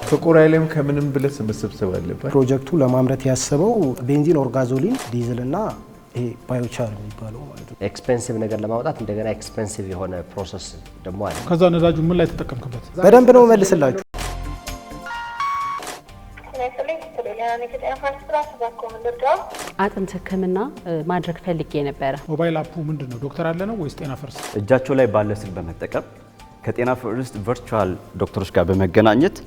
ጥቁር ኃይልም ከምንም ብለህ መሰብሰብ አለበት። ፕሮጀክቱ ለማምረት ያሰበው ቤንዚን ኦር ጋዞሊን ዲዝልና ይሄ ባዮቻር የሚባለው ማለት ነው። ኤክስፔንሲቭ ነገር ለማውጣት እንደገና ኤክስፔንሲቭ የሆነ ፕሮሰስ ደግሞ አለ። ከዛ ነዳጁ ምን ላይ ተጠቀምክበት? በደንብ ነው መልስላችሁ። አጥንት ህክምና ማድረግ ፈልጌ ነበረ። ሞባይል አፑ ምንድነው? ዶክተር አለ ነው ወይስ ጤና ፈርስት? እጃቸው ላይ ባለ ስልክ በመጠቀም ከጤና ፈርስት ቨርቹዋል ዶክተሮች ጋር በመገናኘት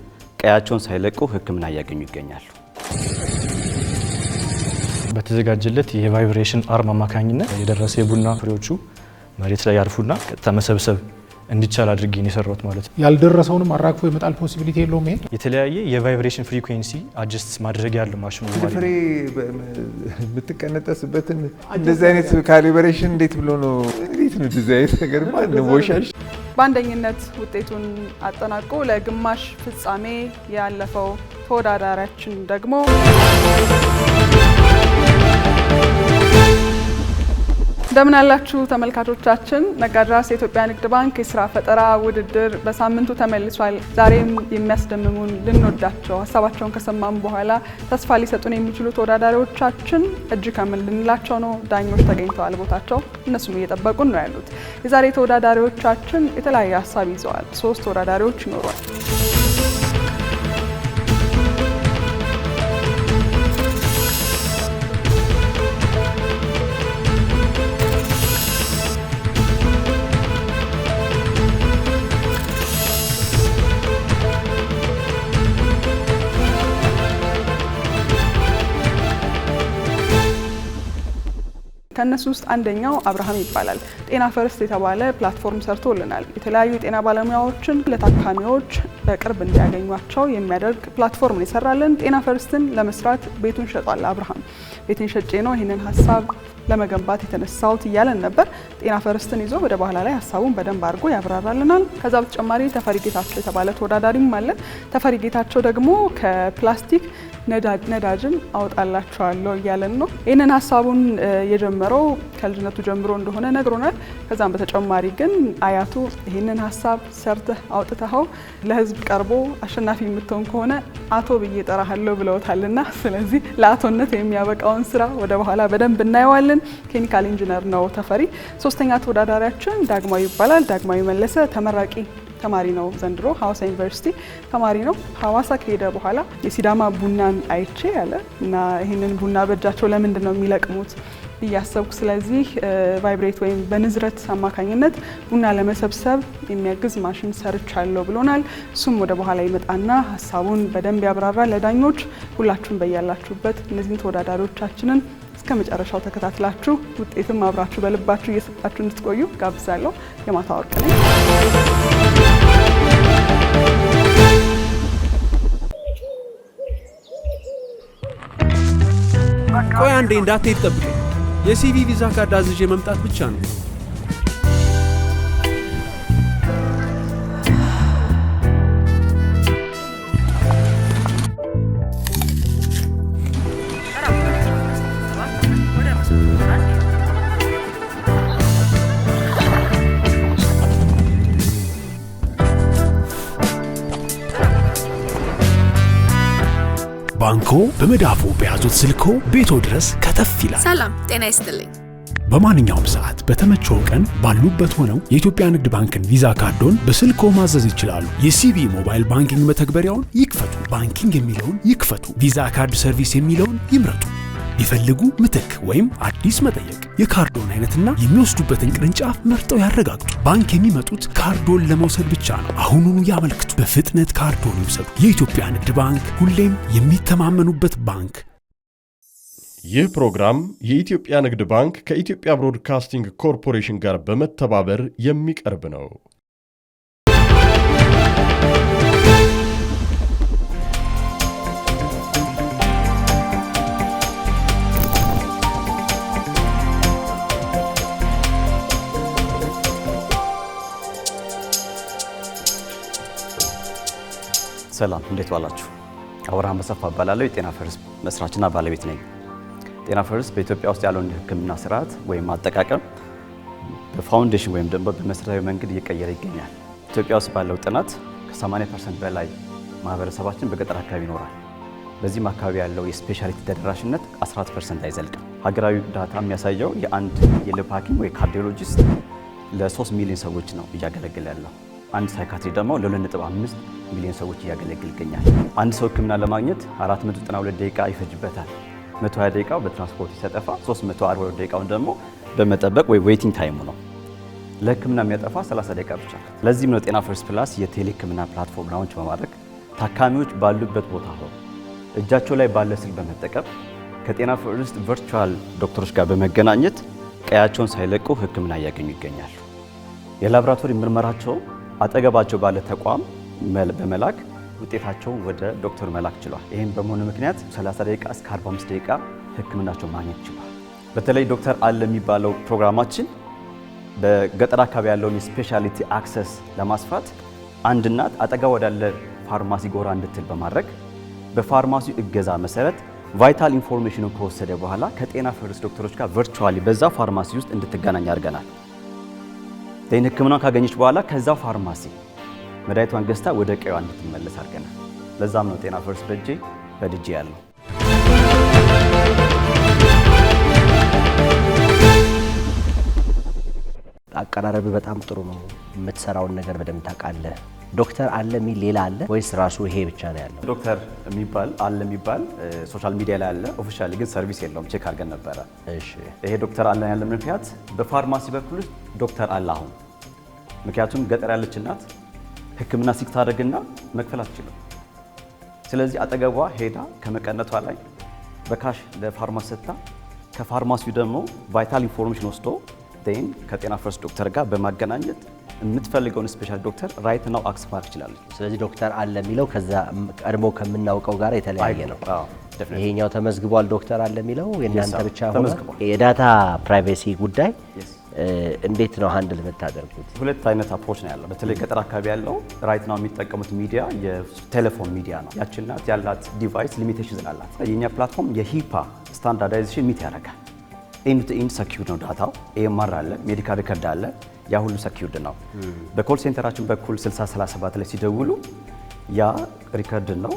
ቀያቸውን ሳይለቁ ህክምና እያገኙ ይገኛሉ። በተዘጋጀለት የቫይብሬሽን አርም አማካኝነት የደረሰ የቡና ፍሬዎቹ መሬት ላይ ያርፉና ቀጥታ መሰብሰብ እንዲቻል አድርጌ ነው የሰራሁት ማለት ነው። ያልደረሰውንም አራግፎ የመጣል ፖሲቢሊቲ የለውም። ይሄ የተለያየ የቫይብሬሽን ፍሪኩዌንሲ አጀስት ማድረግ ያለው ማሽኑ ነው ማለት ፍሬ የምትቀነጠስበትን እንደዚህ አይነት ካሊብሬሽን እንዴት ብሎ ነው ዲዛይን ነገር ማለት ነው ወሻሽ በአንደኝነት ውጤቱን አጠናቆ ለግማሽ ፍጻሜ ያለፈው ተወዳዳሪያችን ደግሞ እንደምን አላችሁ ተመልካቾቻችን። ነጋድራስ የኢትዮጵያ ንግድ ባንክ የስራ ፈጠራ ውድድር በሳምንቱ ተመልሷል። ዛሬም የሚያስደምሙን ልንወዳቸው ሀሳባቸውን ከሰማን በኋላ ተስፋ ሊሰጡን የሚችሉ ተወዳዳሪዎቻችን እጅ ከምን ልንላቸው ነው። ዳኞች ተገኝተዋል ቦታቸው፣ እነሱም እየጠበቁን ነው ያሉት። የዛሬ ተወዳዳሪዎቻችን የተለያየ ሀሳብ ይዘዋል። 3 ተወዳዳሪዎች ይኖሯል። ከነሱ ውስጥ አንደኛው አብርሃም ይባላል። ጤና ፈርስት የተባለ ፕላትፎርም ሰርቶልናል። የተለያዩ የጤና ባለሙያዎችን ለታካሚዎች በቅርብ እንዲያገኟቸው የሚያደርግ ፕላትፎርም ነው የሰራልን። ጤና ፈርስትን ለመስራት ቤቱን ሸጧል። አብርሃም ቤትን ሸጬ ነው ይህንን ሀሳብ ለመገንባት የተነሳውት እያለን ነበር። ጤና ፈርስትን ይዞ ወደ በኋላ ላይ ሀሳቡን በደንብ አድርጎ ያብራራልናል። ከዛ በተጨማሪ ተፈሪ ጌታቸው የተባለ ተወዳዳሪም አለ። ተፈሪ ጌታቸው ደግሞ ከፕላስቲክ ነዳጅን አውጣላቸዋለሁ እያለን ነው። ይህንን ሀሳቡን የጀመረው ከልጅነቱ ጀምሮ እንደሆነ ነግሮናል። ከዛም በተጨማሪ ግን አያቱ ይህንን ሀሳብ ሰርተህ አውጥተኸው ለህዝብ ቀርቦ አሸናፊ የምትሆን ከሆነ አቶ ብዬ ጠራሃለሁ ብለውታልና ስለዚህ ለአቶነት የሚያበቃውን ስራ ወደ በኋላ በደንብ እናየዋለን። ኬሚካል ኢንጂነር ነው ተፈሪ። ሶስተኛ ተወዳዳሪያችን ዳግማዊ ይባላል። ዳግማዊ መለሰ ተመራቂ ተማሪ ነው። ዘንድሮ ሐዋሳ ዩኒቨርሲቲ ተማሪ ነው። ሐዋሳ ከሄደ በኋላ የሲዳማ ቡናን አይቼ ያለ እና ይህንን ቡና በእጃቸው ለምንድን ነው የሚለቅሙት እያሰብኩ፣ ስለዚህ ቫይብሬት ወይም በንዝረት አማካኝነት ቡና ለመሰብሰብ የሚያግዝ ማሽን ሰርቻለሁ ብሎናል። እሱም ወደ በኋላ ይመጣና ሀሳቡን በደንብ ያብራራል ለዳኞች። ሁላችሁም በያላችሁበት እነዚህን ተወዳዳሪዎቻችንን እስከ መጨረሻው ተከታትላችሁ ውጤትም አብራችሁ በልባችሁ እየሰጣችሁ እንድትቆዩ ጋብዛለሁ። የማታ ወርቅ ነኝ። ቆይ አንዴ እንዳትሄድ ጠብቀኝ። የሲቪ ቪዛ ካርድ አዝዤ መምጣት ብቻ ነው። ባንኮ በመዳፉ በያዙት ስልኮ ቤቶ ድረስ ከተፍ ይላል። ሰላም ጤና ይስጥልኝ። በማንኛውም ሰዓት በተመቸው ቀን ባሉበት ሆነው የኢትዮጵያ ንግድ ባንክን ቪዛ ካርዶን በስልኮ ማዘዝ ይችላሉ። የሲቢ ሞባይል ባንኪንግ መተግበሪያውን ይክፈቱ። ባንኪንግ የሚለውን ይክፈቱ። ቪዛ ካርድ ሰርቪስ የሚለውን ይምረጡ። ይፈልጉ ምትክ ወይም አዲስ መጠየቅ፣ የካርዶን አይነትና የሚወስዱበትን ቅርንጫፍ መርጠው ያረጋግጡ። ባንክ የሚመጡት ካርዶን ለመውሰድ ብቻ ነው። አሁኑኑ ያመልክቱ። በፍጥነት ካርዶን ይውሰዱ። የኢትዮጵያ ንግድ ባንክ፣ ሁሌም የሚተማመኑበት ባንክ። ይህ ፕሮግራም የኢትዮጵያ ንግድ ባንክ ከኢትዮጵያ ብሮድካስቲንግ ኮርፖሬሽን ጋር በመተባበር የሚቀርብ ነው። ሰላም እንዴት ዋላችሁ? አብርሃም በሰፋ እባላለሁ። የጤና ፈርስት መስራችና ባለቤት ነኝ። ጤና ፈርስት በኢትዮጵያ ውስጥ ያለውን የሕክምና ስርዓት ወይም አጠቃቀም በፋውንዴሽን ወይም ደግሞ በመሰረታዊ መንገድ እየቀየረ ይገኛል። ኢትዮጵያ ውስጥ ባለው ጥናት ከ80% በላይ ማህበረሰባችን በገጠር አካባቢ ይኖራል። በዚህም አካባቢ ያለው የስፔሻሊቲ ተደራሽነት 14% አይዘልቅም። ሀገራዊ ዳታ የሚያሳየው የአንድ የልብ ሐኪም ወይ ካርዲዮሎጂስት ለ3 ሚሊዮን ሰዎች ነው እያገለገለ ያለው። አንድ ሳይካትሪ ደግሞ ለ2.5 ሚሊዮን ሰዎች እያገለገለ ይገኛል። አንድ ሰው ህክምና ለማግኘት 492 ደቂቃ ይፈጅበታል። 120 ደቂቃው በትራንስፖርት ሲጠፋ 342 ደቂቃውን ደግሞ በመጠበቅ ወይ ዌይቲንግ ታይሙ ነው። ለህክምና የሚያጠፋ 30 ደቂቃ ብቻ። ለዚህም ነው ጤና ፈርስት ፕላስ የቴሌ ህክምና ፕላትፎርም ላውንች በማድረግ ታካሚዎች ባሉበት ቦታ ሆነው እጃቸው ላይ ባለ ስልክ በመጠቀም ከጤና ፈርስት ቨርቹዋል ዶክተሮች ጋር በመገናኘት ቀያቸውን ሳይለቁ ህክምና እያገኙ ይገኛሉ። የላቦራቶሪ ምርመራቸው አጠገባቸው ባለ ተቋም በመላክ ውጤታቸውን ወደ ዶክተር መላክ ችሏል። ይህም በመሆኑ ምክንያት 30 ደቂቃ እስከ 45 ደቂቃ ህክምናቸው ማግኘት ችሏል። በተለይ ዶክተር አለ የሚባለው ፕሮግራማችን በገጠር አካባቢ ያለውን የስፔሻሊቲ አክሰስ ለማስፋት አንድ እናት አጠገቧ ወዳለ ፋርማሲ ጎራ እንድትል በማድረግ በፋርማሲው እገዛ መሰረት ቫይታል ኢንፎርሜሽኑን ከወሰደ በኋላ ከጤና ፈርስት ዶክተሮች ጋር ቨርቹዋሊ በዛ ፋርማሲ ውስጥ እንድትገናኝ አድርገናል። ጤና ህክምናን ካገኘች በኋላ ከዛ ፋርማሲ መድኃኒቷን ገዝታ ወደ ቀይዋ እንድትመለስ አድርገናል። ለዛም ነው ጤና ፈርስት በድጄ ያለው። አቀራረብ በጣም ጥሩ ነው። የምትሰራውን ነገር በደንብ ታውቃለህ። ዶክተር አለ የሚል ሌላ አለ ወይስ ራሱ ይሄ ብቻ ነው ያለው? ዶክተር የሚባል አለ የሚባል ሶሻል ሚዲያ ላይ አለ። ኦፊሻሊ ግን ሰርቪስ የለውም። ቼክ አድርገን ነበረ። እሺ፣ ይሄ ዶክተር አለ ያለ ምክንያት በፋርማሲ በኩል ዶክተር አለ አሁን። ምክንያቱም ገጠር ያለች እናት ህክምና ሲታደርግና መክፈል አትችልም። ስለዚህ አጠገቧ ሄዳ ከመቀነቷ ላይ በካሽ ለፋርማሲ ሰጥታ ከፋርማሲው ደግሞ ቫይታል ኢንፎርሜሽን ወስዶ ዴን ከጤና ፈርስት ዶክተር ጋር በማገናኘት የምትፈልገውን ስፔሻል ዶክተር ራይት ናው አክሰስ ማድረግ ትችላለች። ስለዚህ ዶክተር አለ የሚለው ከዛ ቀድሞ ከምናውቀው ጋር የተለያየ ነው። ይሄኛው ተመዝግቧል። ዶክተር አለ የሚለው የእናንተ ብቻ ሆነ። የዳታ ፕራይቬሲ ጉዳይ እንዴት ነው ሃንድል የምታደርጉት? ሁለት አይነት አፕሮች ነው ያለው። በተለይ ገጠር አካባቢ ያለው ራይት ናው የሚጠቀሙት ሚዲያ የቴሌፎን ሚዲያ ነው። ያቺ እናት ያላት ዲቫይስ ሊሚቴሽን አላት። የኛ ፕላትፎርም የሂፓ ስታንዳርዳይዜሽን ሚት ያደርጋል። ኤንድ ቱ ኤንድ ሰኪዩርድ ነው ዳታው። ኤኤምአር አለ፣ ሜዲካል ሪከርድ አለ። ያ ሁሉ ሰኪዩርድ ነው። በኮል ሴንተራችን በኩል 6037 ላይ ሲደውሉ ያ ሪከርድ ነው፣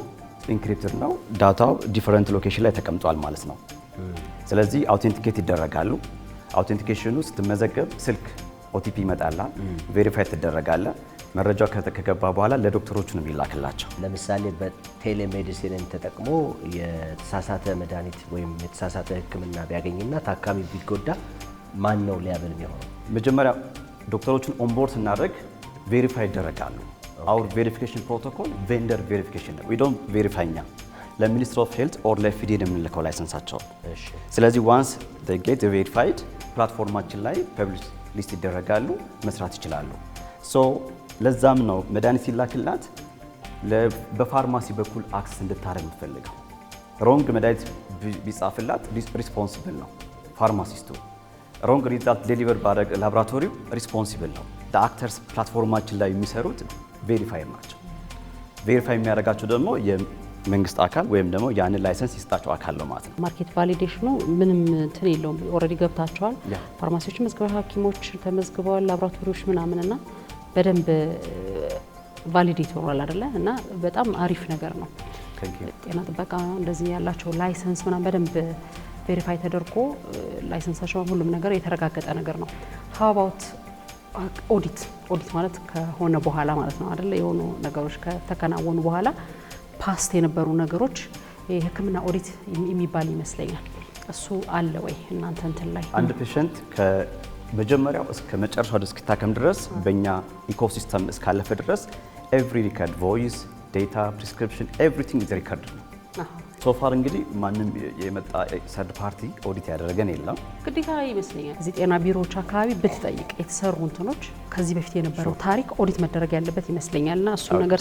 ኢንክሪፕትድ ነው። ዳታው ዲፈረንት ሎኬሽን ላይ ተቀምጧል ማለት ነው። ስለዚህ አውቴንቲኬት ይደረጋሉ። አውቴንቲኬሽኑ ስትመዘገብ ስልክ ኦቲፒ ይመጣላል፣ ቬሪፋይ ትደረጋለ። መረጃው ከገባ በኋላ ለዶክተሮቹ ነው የሚላክላቸው። ለምሳሌ በቴሌሜዲሲንን ተጠቅሞ የተሳሳተ መድኃኒት ወይም የተሳሳተ ሕክምና ቢያገኝና ታካሚ ቢጎዳ ማን ነው ሊያብል የሚሆነው? መጀመሪያ ዶክተሮቹን ኦንቦርድ ስናደርግ ቬሪፋይ ይደረጋሉ። አውር ቬሪፊኬሽን ፕሮቶኮል ቬንደር ቬሪፊኬሽን ነው። ዊ ዶንት ቬሪፋይ እኛ ለሚኒስትሪ ኦፍ ሄልት ኦር ለኤፍዲኤ የምንልከው ላይሰንሳቸው። ስለዚህ ዋንስ ዴይ ጌት ቬሪፋይድ ፕላትፎርማችን ላይ ፐብሊሽ ሊስት ይደረጋሉ፣ መስራት ይችላሉ። ሶ ለዛም ነው መድኃኒት ሲላክላት በፋርማሲ በኩል አክሰስ እንድታረግ የምትፈልገው። ሮንግ መድኃኒት ቢጻፍላት ሪስፖንሲብል ነው ፋርማሲስቱ። ሮንግ ሪዛልት ዴሊቨር ባደረግ ላቦራቶሪው ሪስፖንሲብል ነው። አክተርስ ፕላትፎርማችን ላይ የሚሰሩት ቬሪፋየር ናቸው። ቬሪፋይ የሚያደርጋቸው ደግሞ የመንግስት አካል ወይም ደግሞ ያንን ላይሰንስ ይስጣቸው አካል ነው ማለት ነው። ማርኬት ቫሊዴሽኑ ምንም እንትን የለውም። ኦልሬዲ ገብታቸዋል። ፋርማሲዎች መዝግበው፣ ሐኪሞች ተመዝግበዋል፣ ላቦራቶሪዎች ምናምንና በደንብ ቫሊዴት ሆኗል አይደለ? እና በጣም አሪፍ ነገር ነው። ጤና ጥበቃ እንደዚህ ያላቸው ላይሰንስ ምናምን በደንብ ቬሪፋይ ተደርጎ ላይሰንሳቸው ሁሉም ነገር የተረጋገጠ ነገር ነው። ሃው አባውት ኦዲት ማለት ከሆነ በኋላ ማለት ነው አይደለ? የሆኑ ነገሮች ከተከናወኑ በኋላ ፓስት የነበሩ ነገሮች የሕክምና ኦዲት የሚባል ይመስለኛል። እሱ አለ ወይ እናንተ እንትን ላይ? አንድ ፔሸንት ከመጀመሪያው እስከ መጨረሻው እስኪታከም ድረስ በእኛ ኢኮሲስተም እስካለፈ ድረስ ኤቭሪ ሪከርድ ቮይስ፣ ዴታ፣ ፕሪስክሪፕሽን ኤቭሪቲንግ ኢዝ ሪከርድ ነው። ሶፋር እንግዲህ ማንም የመጣ ሰርድ ፓርቲ ኦዲት ያደረገን የለም። ግዴታ ይመስለኛል እዚህ ጤና ቢሮዎች አካባቢ ብትጠይቅ የተሰሩ እንትኖች ከዚህ በፊት የነበረው ታሪክ ኦዲት መደረግ ያለበት ይመስለኛልና እሱን ነገር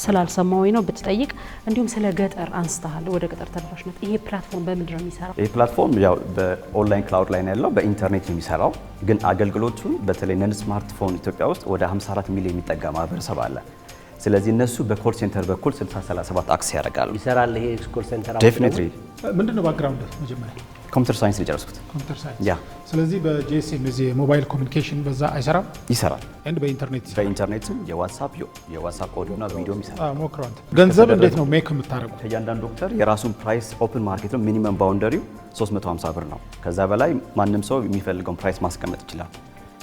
ስላልሰማሁኝ ነው ብትጠይቅ። እንዲሁም ስለ ገጠር አንስተሃል፣ ወደ ገጠር ተደራሽነት ይሄ ፕላትፎርም በምንድን ነው የሚሰራው? ይሄ ፕላትፎርም ያው በኦንላይን ክላውድ ላይ ነው ያለው፣ በኢንተርኔት ነው የሚሰራው። ግን አገልግሎቱ በተለይ ነን ስማርትፎን ኢትዮጵያ ውስጥ ወደ 54 ሚሊዮን የሚጠጋ ማህበረሰብ አለ። ስለዚህ እነሱ በኮል ሴንተር በኩል 6037 አክሰስ ያደርጋሉ። ይሰራል ይሄ ኮል ሴንተር ዴፊኒትሊ። ምንድነው ባክግራውንድ መጀመሪያ? ኮምፒውተር ሳይንስ የጨረስኩት። ኮምፒውተር ሳይንስ ያ። ስለዚህ በጂኤስኤም እዚህ ሞባይል ኮሚኒኬሽን በዛ አይሰራም? ይሰራል። ኤንድ በኢንተርኔት ይሰራል። በኢንተርኔትም የዋትስአፕ ኦዲዮና ቪዲዮም ይሰራል። ሞክሯል። ገንዘብ እንዴት ነው ሜክ የምታደርጉት? ከእያንዳንዱ ዶክተር የራሱን ፕራይስ ኦፕን ማርኬት ነው። ሚኒመም ባውንደሪው 350 ብር ነው። ከዛ በላይ ማንም ሰው የሚፈልገውን ፕራይስ ማስቀመጥ ይችላል።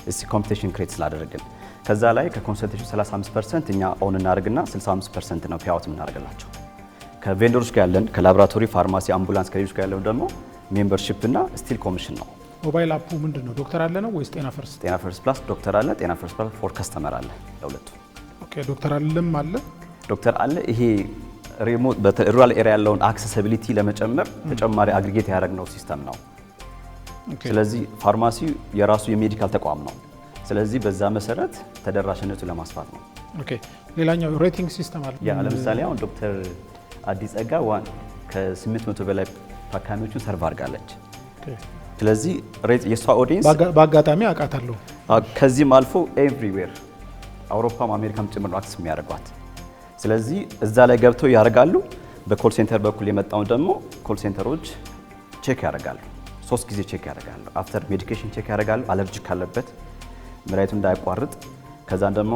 እዚህ ኮምፒቲሽን ክሬት ስላደረግን ከዛ ላይ ከኮንሰልቴሽን 35% እኛ ኦን እናደርግና 65% ነው ፔአውት የምናደርግላቸው። ከቬንደሮች ጋር ያለን ከላቦራቶሪ፣ ፋርማሲ፣ አምቡላንስ ከሌሎች ጋር ያለው ደግሞ ሜምበርሺፕ እና ስቲል ኮሚሽን ነው። ሞባይል አፑ ምንድነው? ዶክተር አለ ነው ወይስ ጤና ፈርስት? ጤና ፈርስት ፕላስ ዶክተር አለ፣ ጤና ፈርስት ፕላስ ፎር ከስተመር አለ ለሁለቱ። ኦኬ ዶክተር አለም አለ ዶክተር አለ። ይሄ ሪሞት በሩራል ኤሪያ ያለውን አክሰሲቢሊቲ ለመጨመር ተጨማሪ አግሪጌት ያደረግነው ሲስተም ነው። ስለዚህ ፋርማሲ የራሱ የሜዲካል ተቋም ነው። ስለዚህ በዛ መሰረት ተደራሽነቱ ለማስፋት ነው። ኦኬ ሌላኛው ሬቲንግ ሲስተም አለ። ያ ለምሳሌ አሁን ዶክተር አዲስ ጸጋ ከ800 በላይ ታካሚዎችን ሰርቭ አድርጋለች። ስለዚህ የእሷ ኦዲየንስ በአጋጣሚ አውቃታለሁ። ከዚህም አልፎ ኤቭሪዌር አውሮፓም አሜሪካም ጭምር አክሰስ የሚያደርጓት። ስለዚህ እዛ ላይ ገብተው ያደርጋሉ። በኮል ሴንተር በኩል የመጣውን ደግሞ ኮል ሴንተሮች ቼክ ያደርጋሉ። 3 ጊዜ ቼክ ያደርጋሉ። አፍተር ሜዲኬሽን ቼክ ያደርጋሉ። አለርጂ ካለበት መድኃኒቱ እንዳያቋርጥ። ከዛም ደግሞ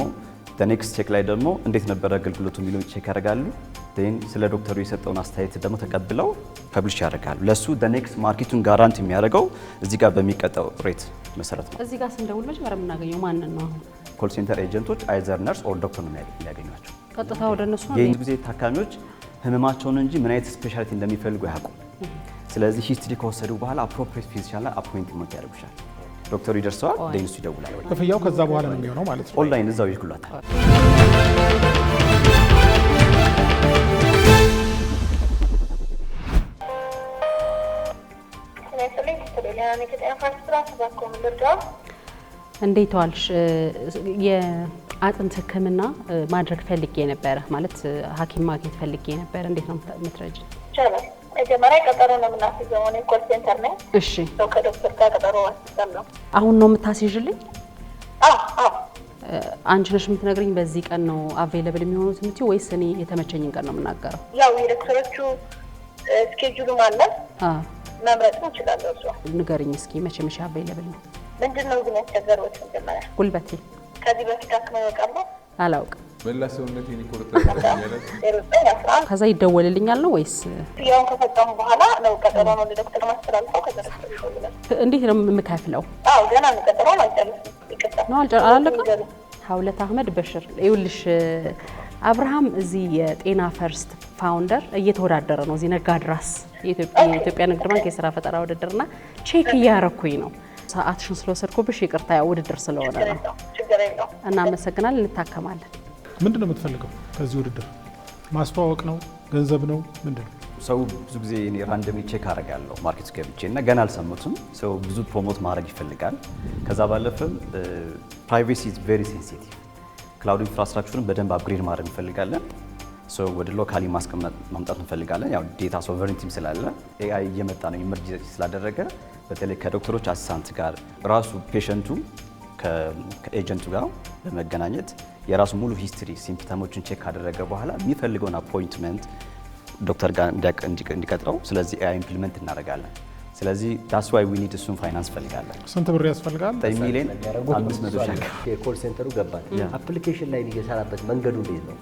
ኔክስት ቼክ ላይ ደግሞ እንዴት ነበረ አገልግሎቱ የሚለውን ቼክ ያደርጋሉ። ስለ ዶክተሩ የሰጠውን አስተያየት ደግሞ ተቀብለው ፐብሊሽ ያደርጋሉ። ለሱ ኔክስት ማርኬቱን ጋራንት የሚያደርገው እዚህ ጋር በሚቀጠው ሬት መሰረት ነው። እዚህ ጋር ስንደውል መጀመሪያ የምናገኘው ማንን ነው? ኮል ሴንተር ኤጀንቶች አይዘር ነርስ ኦር ዶክተር ነው የሚያገኟቸው። ቀጥታ ወደ እነሱ ነው። የዚህ ጊዜ ታካሚዎች ህመማቸውን እንጂ ምን አይነት ስፔሻሊቲ እንደሚፈልጉ አያውቁም። ስለዚህ ሂስትሪ ከወሰዱ በኋላ አፕሮፕሪየት ፊዚሻን ላይ አፖይንትመንት ያደርጉሻል። ዶክተሩ ይደርሰዋል፣ ደንሱ ይደውላል። ክፍያው ከዛ በኋላ ነው የሚሆነው ማለት ነው። ኦንላይን እዛው ይልኩላታል። እንዴት ዋልሽ? የአጥንት ሕክምና ማድረግ ፈልጌ ነበረ ማለት ሐኪም ማግኘት ፈልጌ ነበረ። እንዴት ነው የምትረጂ? ይቻላል። መጀመሪያ ቀጠሮ ነው የምናስይዘው። እኔ ኮል ሴንተር ነኝ። እሺ። ከዶክተር ጋር ቀጠሮ አስይዛለሁ። አሁን ነው የምታስይዥልኝ? አዎ። አንቺ ነሽ የምትነግሪኝ በዚህ ቀን ነው አቬይለብል የሚሆኑት የምትይው ወይስ እኔ የተመቸኝን ቀን ነው የምናገረው? ያው የዶክተሮቹ ስኬጁሉ ማለት መምረጥ እንችላለን። እሱ ንገሪኝ እስኪ መቼ አቬይለብል ነው? ምንድነው ግን ያስቸገረው? መጀመሪያ ጉልበቴ። ከዚህ በፊት አክመው ያውቃሉ? አላውቅም። በላ ሰውነቴን ይቆርጣል። ከዛ ይደወልልኛል ነው ወይስ ያው ከፈጸሙ በኋላ ነው ቀጠሮ ነው ለዶክተር ማስተላልፈው? ከዛ ዶክተር ይደውላል። እንዴት ነው የምከፍለው? አዎ ገና ነው ቀጠሮ አልጨረስኩም። ይቀጥላል ነው አላለቀም። ሀውለት አህመድ በሽር ይኸውልሽ፣ አብርሃም እዚህ የጤና ፈርስት ፋውንደር እየተወዳደረ ነው እዚህ ነጋድራስ የኢትዮጵያ ንግድ ባንክ የስራ ፈጠራ ውድድርና ቼክ እያረኩኝ ነው። ሰዓትሽን ስለወሰድኩብሽ ይቅርታ፣ ያው ውድድር ስለሆነ ነው። ችግር የለውም። እናመሰግናለን። እንታከማለን። ምንድን ነው የምትፈልገው ከዚህ ውድድር? ማስተዋወቅ ነው? ገንዘብ ነው? ምንድን ነው? ሰው ብዙ ጊዜ እኔ ራንደምሊ ቼክ አደርጋለሁ ማርኬት ገብቼ እና ገና አልሰሙትም። ሰው ብዙ ፕሮሞት ማድረግ ይፈልጋል። ከዛ ባለፈም ፕራይቬሲ ኢዝ ቬሪ ሴንሲቲቭ። ክላውድ ኢንፍራስትራክቸሩን በደንብ አፕግሬድ ማድረግ እንፈልጋለን። ሰው ወደ ሎካሊ ማምጣት እንፈልጋለን። ያው ዴታ ሶቨሬንቲም ስላለ ኤአይ እየመጣ ነው ኢመርጅ ስላደረገ በተለይ ከዶክተሮች አሲስታንት ጋር ራሱ ፔሸንቱ ከኤጀንቱ ጋር በመገናኘት የራሱ ሙሉ ሂስትሪ ሲምፕተሞችን ቼክ ካደረገ በኋላ የሚፈልገውን አፖይንትመንት ዶክተር ጋር እንዲቀጥረው ስለዚህ ኤአይ ኢምፕሊመንት እናደርጋለን። ስለዚህ ዳስ ዋይ ዊ ኒድ እሱን ፋይናንስ ፈልጋለን። ስንት ብር ያስፈልጋል? 9 ሚሊዮን 500 ሺህ የኮል ሴንተሩ ገባል። አፕሊኬሽን ላይ እየሰራበት መንገዱ እንዴት ነው?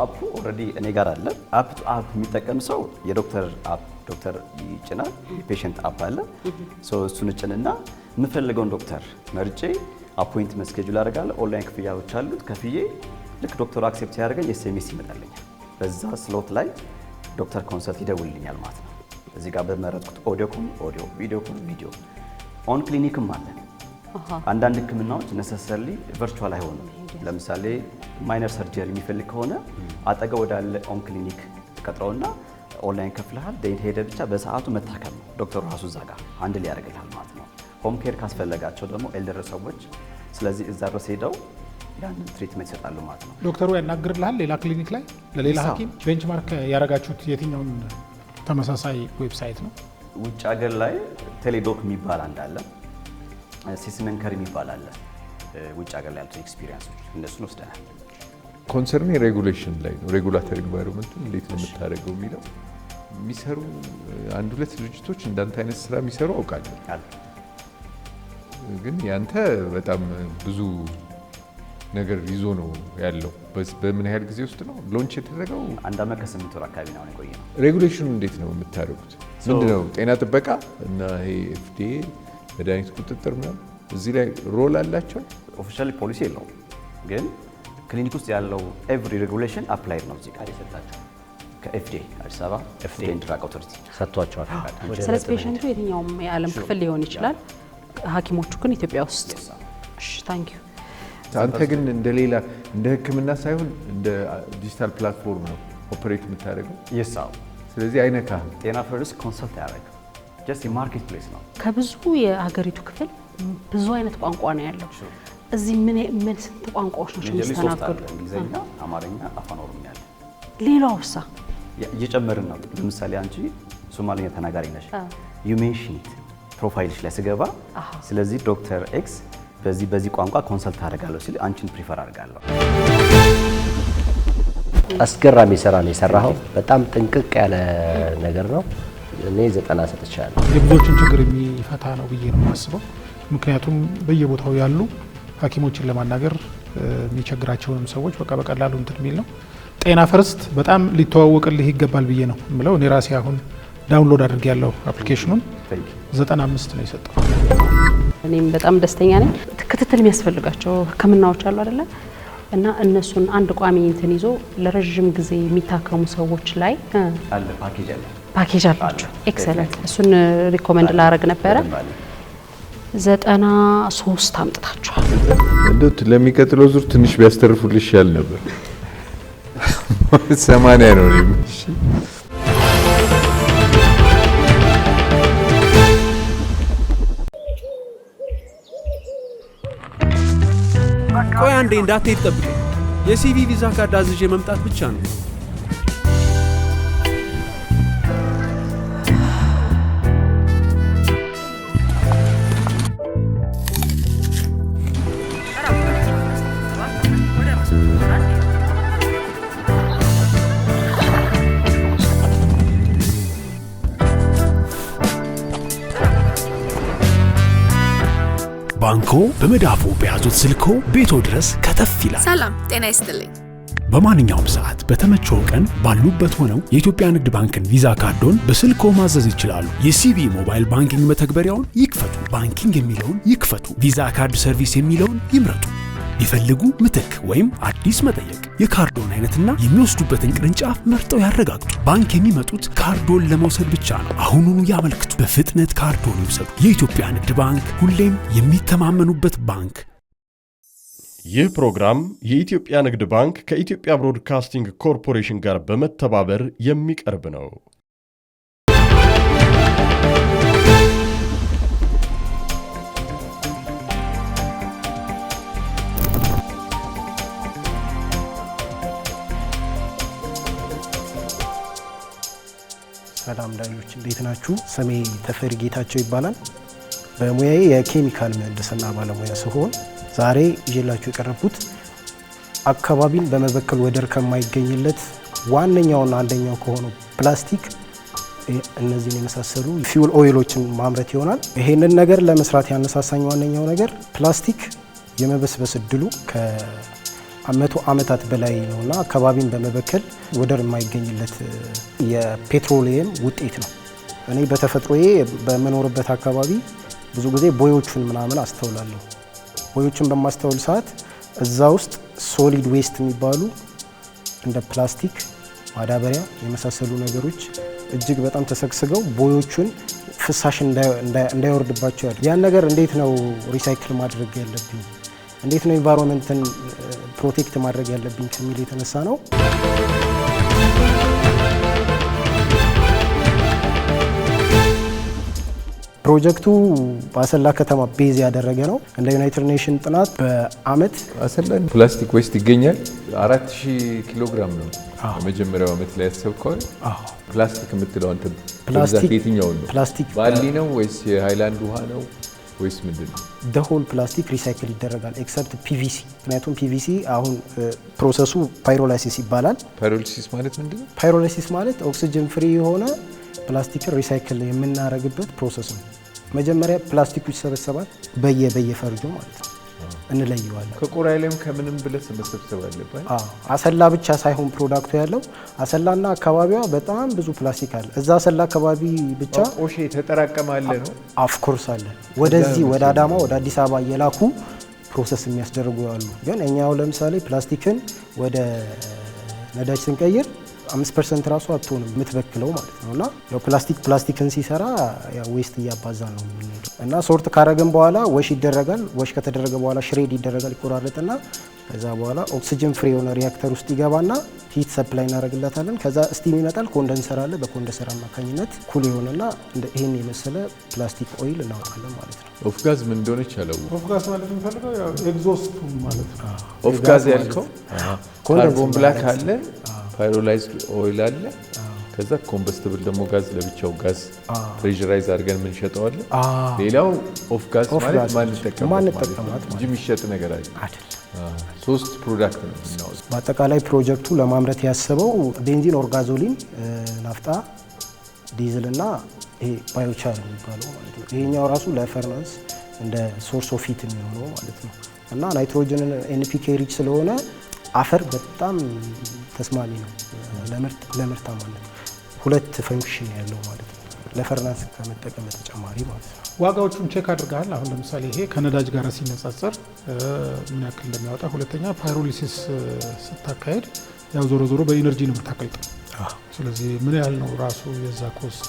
አፑ ኦልሬዲ እኔ ጋር አለ። አፕ ቱ አፕ የሚጠቀም ሰው የዶክተር አፕ ዶክተር ይጭናል። የፔሸንት አፕ አለ። እሱን እጭንና የምፈልገውን ዶክተር መርጬ አፖይንትመንት ስኬጁል አደርጋለሁ። ኦንላይን ክፍያዎች አሉት። ከፍዬ ልክ ዶክተሩ አክሴፕት ሲያደርገኝ ኤስኤምኤስ ይመጣልኛል። በዛ ስሎት ላይ ዶክተር ኮንሰልት ይደውልልኛል ማለት ነው። እዚህ ጋር በመረጥኩት ኦዲዮ ኮን ኦዲዮ፣ ቪዲዮ ኮን ቪዲዮ። ኦን ክሊኒክም አለ። አንዳንድ ህክምናዎች ነሰሰርሊ ቨርቹዋል አይሆኑም። ለምሳሌ ማይነር ሰርጀሪ የሚፈልግ ከሆነ አጠገብ ወዳለ ኦን ክሊኒክ ተቀጥረውና ኦንላይን ከፍልሃል ሄደ ብቻ በሰዓቱ መታከም ነው። ዶክተሩ ራሱ እዛ ጋር አንድ ያደርግልሃል ማለት ነው። ሆም ኬር ካስፈለጋቸው ደግሞ ኤልደር ሰዎች ስለዚህ እዛ ድረስ ሄደው ያንን ትሪትመንት ይሰጣሉ ማለት ነው። ዶክተሩ ያናግርልሃል ሌላ ክሊኒክ ላይ ለሌላ ሐኪም። ቤንችማርክ ያደረጋችሁት የትኛውን ተመሳሳይ ዌብሳይት ነው? ውጭ ሀገር ላይ ቴሌዶክ የሚባል አንድ አለ፣ ሲስመንከር የሚባል አለ። ውጭ ሀገር ላይ ያሉት ኤክስፒሪየንሶች እነሱን ወስደናል። ኮንሰርን ሬጉሌሽን ላይ ነው። ሬጉላተሪ ኢንቫይሮንመንቱን እንዴት ነው የምታደርገው የሚለው የሚሰሩ አንድ ሁለት ድርጅቶች እንዳንተ አይነት ስራ የሚሰሩ አውቃለሁ። ግን ያንተ በጣም ብዙ ነገር ይዞ ነው ያለው። በምን ያህል ጊዜ ውስጥ ነው ሎንች የተደረገው? 1 ዓመት ከ8 ወር አካባቢ ነው የቆየው። ሬጉሌሽኑ እንዴት ነው የምታደርጉት? ምንድነው ጤና ጥበቃ እና ይሄ ኤፍዲኤ መድኃኒት ቁጥጥር ምናምን እዚህ ላይ ሮል አላቸው? ኦፊሻሊ ፖሊሲ የለውም፣ ግን ክሊኒክ ውስጥ ያለው ኤቭሪ ሬጉሌሽን አፕላይድ ነው። እዚህ ጋር የሰጣቸው ከኤፍዲኤ አዲስ አበባ ኤፍዲኤ ድራግ አውቶሪቲ ሰጥቷቸዋል። ስለዚህ ፔሸንቱ የትኛውም የዓለም ክፍል ሊሆን ይችላል፣ ሐኪሞቹ ግን ኢትዮጵያ ውስጥ። እሺ ታንክ ዩ። አንተ ግን እንደሌላ እንደ ሕክምና ሳይሆን እንደ ዲጂታል ፕላትፎርም ነው ኦፕሬት የምታደርገው? የሳው ስለዚህ አይነካህም። ጤና ፈርስት ኮንሰልት ያደርጋል። ጀስት የማርኬት ፕሌስ ነው። ከብዙ የሀገሪቱ ክፍል ብዙ አይነት ቋንቋ ነው ያለው። እዚህ ምን ስንት ቋንቋዎች ናቸው የሚስተናገዱ? እንግሊዝኛ፣ አማርኛ፣ አፋን ኦሮምኛ አለ። ሌላው እሳ እየጨመርን ነው። ለምሳሌ አንቺ ሶማሊኛ ተናጋሪ ነሽ፣ ዩ ሜንሽን ኢት ፕሮፋይልሽ ላይ ስገባ፣ ስለዚህ ዶክተር ኤክስ በዚህ ቋንቋ ኮንሰልት አደርጋለሁ ሲል አንቺን ፕሪፈር አደርጋለሁ። አስገራሚ ስራ ነው የሰራኸው። በጣም ጥንቅቅ ያለ ነገር ነው። እኔ 90 ሰጥቻለሁ። የብዙዎችን ችግር የሚፈታ ነው ብዬ ነው የማስበው። ምክንያቱም በየቦታው ያሉ ሐኪሞችን ለማናገር የሚቸግራቸውንም ሰዎች በቀላሉ እንትን የሚል ነው። ጤና ፈርስት በጣም ሊተዋወቅልህ ይገባል ብዬ ነው የምለው። እኔ ራሴ አሁን ዳውንሎድ አድርጌ ያለው አፕሊኬሽኑን 95 ነው የሰጠው። እኔም በጣም ደስተኛ ነኝ። ክትትል የሚያስፈልጋቸው ሕክምናዎች አሉ አይደለ? እና እነሱን አንድ ቋሚ እንትን ይዞ ለረጅም ጊዜ የሚታከሙ ሰዎች ላይ አለ ፓኬጅ አላቸው። ኤክሰለንት። እሱን ሪኮመንድ ላረግ ነበረ። 93 አምጥታችኋል። እንደው ለሚቀጥለው ዙር ትንሽ ቢያስተርፉልሽ ይሻል ነበር። 80 ነው ነው። ቆይ አንዴ እንዳትሄድ ጠብቀኝ። የሲቪ ቪዛ ካርድ አዝዤ መምጣት ብቻ ነው። ባንኮ በመዳፎ በያዙት ስልኮ ቤቶ ድረስ ከተፍ ይላል። ሰላም ጤና ይስጥልኝ። በማንኛውም ሰዓት በተመቸው ቀን ባሉበት ሆነው የኢትዮጵያ ንግድ ባንክን ቪዛ ካርዶን በስልኮ ማዘዝ ይችላሉ። የሲቢ ሞባይል ባንኪንግ መተግበሪያውን ይክፈቱ። ባንኪንግ የሚለውን ይክፈቱ። ቪዛ ካርድ ሰርቪስ የሚለውን ይምረጡ። ይፈልጉ ምትክ ወይም አዲስ መጠየቅ፣ የካርዶን አይነትና የሚወስዱበትን ቅርንጫፍ መርጠው ያረጋግጡ። ባንክ የሚመጡት ካርዶን ለመውሰድ ብቻ ነው። አሁኑኑ ያመልክቱ። በፍጥነት ካርዶን ይውሰዱ። የኢትዮጵያ ንግድ ባንክ፣ ሁሌም የሚተማመኑበት ባንክ። ይህ ፕሮግራም የኢትዮጵያ ንግድ ባንክ ከኢትዮጵያ ብሮድካስቲንግ ኮርፖሬሽን ጋር በመተባበር የሚቀርብ ነው። ሰላም ዳኞች እንዴት ናችሁ? ስሜ ተፈሪ ጌታቸው ይባላል። በሙያዬ የኬሚካል ምህንድስና ባለሙያ ሲሆን ዛሬ ይዤላችሁ የቀረብኩት አካባቢን በመበከል ወደር ከማይገኝለት ዋነኛውና አንደኛው ከሆነው ፕላስቲክ እነዚህን የመሳሰሉ ፊውል ኦይሎችን ማምረት ይሆናል። ይሄንን ነገር ለመስራት ያነሳሳኝ ዋነኛው ነገር ፕላስቲክ የመበስበስ እድሉ ከ100 ዓመታት በላይ ነውና አካባቢን በመበከል ወደር የማይገኝለት የፔትሮሊየም ውጤት ነው። እኔ በተፈጥሮዬ በመኖርበት አካባቢ ብዙ ጊዜ ቦዮቹን ምናምን አስተውላለሁ። ቦዮቹን በማስተውል ሰዓት እዛ ውስጥ ሶሊድ ዌስት የሚባሉ እንደ ፕላስቲክ፣ ማዳበሪያ የመሳሰሉ ነገሮች እጅግ በጣም ተሰግስገው ቦዮቹን ፍሳሽ እንዳይወርድባቸው ያለ ያን ነገር እንዴት ነው ሪሳይክል ማድረግ ያለብኝ፣ እንዴት ነው ኢንቫይሮንመንትን ፕሮቴክት ማድረግ ያለብኝ ከሚል የተነሳ ነው። ፕሮጀክቱ በአሰላ ከተማ ቤዝ ያደረገ ነው። እንደ ዩናይትድ ኔሽን ጥናት በአመት አሰላ ፕላስቲክ ዌስት ይገኛል 4000 ኪሎ ግራም ነው። በመጀመሪያው አመት ላይ ያሰብከው ፕላስቲክ የምትለው አንተ ፕላስቲክ የትኛው ነው? ፕላስቲክ ባሊ ነው ወይስ የሃይላንድ ውሃ ነው? ወይስ ምንድነው? ደሆል ፕላስቲክ ሪሳይክል ይደረጋል ኤክሰፕት ፒቪሲ። ምክንያቱም ፒቪሲ አሁን ፕሮሰሱ ፓይሮላይሲስ ይባላል። ፓይሮላይሲስ ማለት ምንድነው? ፓይሮላይሲስ ማለት ኦክሲጅን ፍሪ የሆነ ፕላስቲክን ሪሳይክል የምናደርግበት ፕሮሰስ ነው። መጀመሪያ ፕላስቲኩ ይሰበሰባል በየፈርጁ ማለት ነው፣ እንለየዋለን። ከቆራይ ላይም ከምንም ብለህ መሰብሰብ አለበት። አሰላ ብቻ ሳይሆን ፕሮዳክቱ ያለው አሰላና አካባቢዋ በጣም ብዙ ፕላስቲክ አለ። እዛ አሰላ አካባቢ ብቻ ቆሼ የተጠራቀመ አለ ነው። ኦፍኮርስ አለ። ወደዚህ ወደ አዳማ ወደ አዲስ አበባ እየላኩ ፕሮሰስ የሚያስደርጉ ያሉ። ግን እኛው ለምሳሌ ፕላስቲክን ወደ ነዳጅ ስንቀይር 5% ራሱ አትሆንም የምትበክለው ማለት ነው። እና ያው ፕላስቲክን ሲሰራ ያው ዌስት እያባዛ ነው የምንሄደው። እና ሶርት ካረግን በኋላ ወሽ ይደረጋል። ወሽ ከተደረገ በኋላ ሽሬድ ይደረጋል፣ ይቆራረጥና ከዛ በኋላ ኦክሲጅን ፍሪ የሆነ ሪአክተር ውስጥ ይገባና ሂት ሰፕላይ እናደርግለታለን። ከዛ ስቲም ይመጣል፣ ኮንደንሰር አለ። በኮንደንሰር አማካኝነት ኩል ይሆንና ይሄን የመሰለ ፕላስቲክ ኦይል እናወጣለን ማለት ነው። ኦፍ ጋዝ ምን እንደሆነ ይቻላል። ኦፍ ጋዝ ማለት የሚፈልገው ያው ኤግዞስት ማለት ነው። ኦፍ ጋዝ ያልከው ካርቦን ብላክ አለ፣ ፓይሮላይዝድ ኦይል አለ። ከዛ ኮምበስቲብል ደግሞ ጋዝ ለብቻው ጋዝ ፕሬሸራይዝ አድርገን የምንሸጠው አለ። ሌላው ኦፍ ጋዝ ማለት ማንጠቀማት እንጂ የሚሸጥ ነገር አይደለም። ሶስት ፕሮዳክት ነው የምናወጣው። በአጠቃላይ ፕሮጀክቱ ለማምረት ያሰበው ቤንዚን ኦር ጋዞሊን፣ ናፍጣ፣ ዲዝል እና ይሄ ባዮቻር የሚባለው ማለት ነው። ይሄኛው ራሱ ለፈርናንስ እንደ ሶርስ ኦፍ ሂት የሚሆነው ማለት ነው። እና ናይትሮጅንን ኤንፒኬ ሪች ስለሆነ አፈር በጣም ተስማሚ ነው ለምርታማነት። ሁለት ፈንክሽን ያለው ማለት ነው፣ ለፈርናንስ ከመጠቀም በተጨማሪ ማለት ነው። ዋጋዎቹን ቼክ አድርገሃል? አሁን ለምሳሌ ይሄ ከነዳጅ ጋር ሲነጻጸር ምን ያክል እንደሚያወጣ። ሁለተኛ ፓይሮሊሲስ ስታካሄድ ያው ዞሮ ዞሮ በኢነርጂ ነው የምታቀልጠው። ስለዚህ ምን ያህል ነው ራሱ የዛ ኮስት?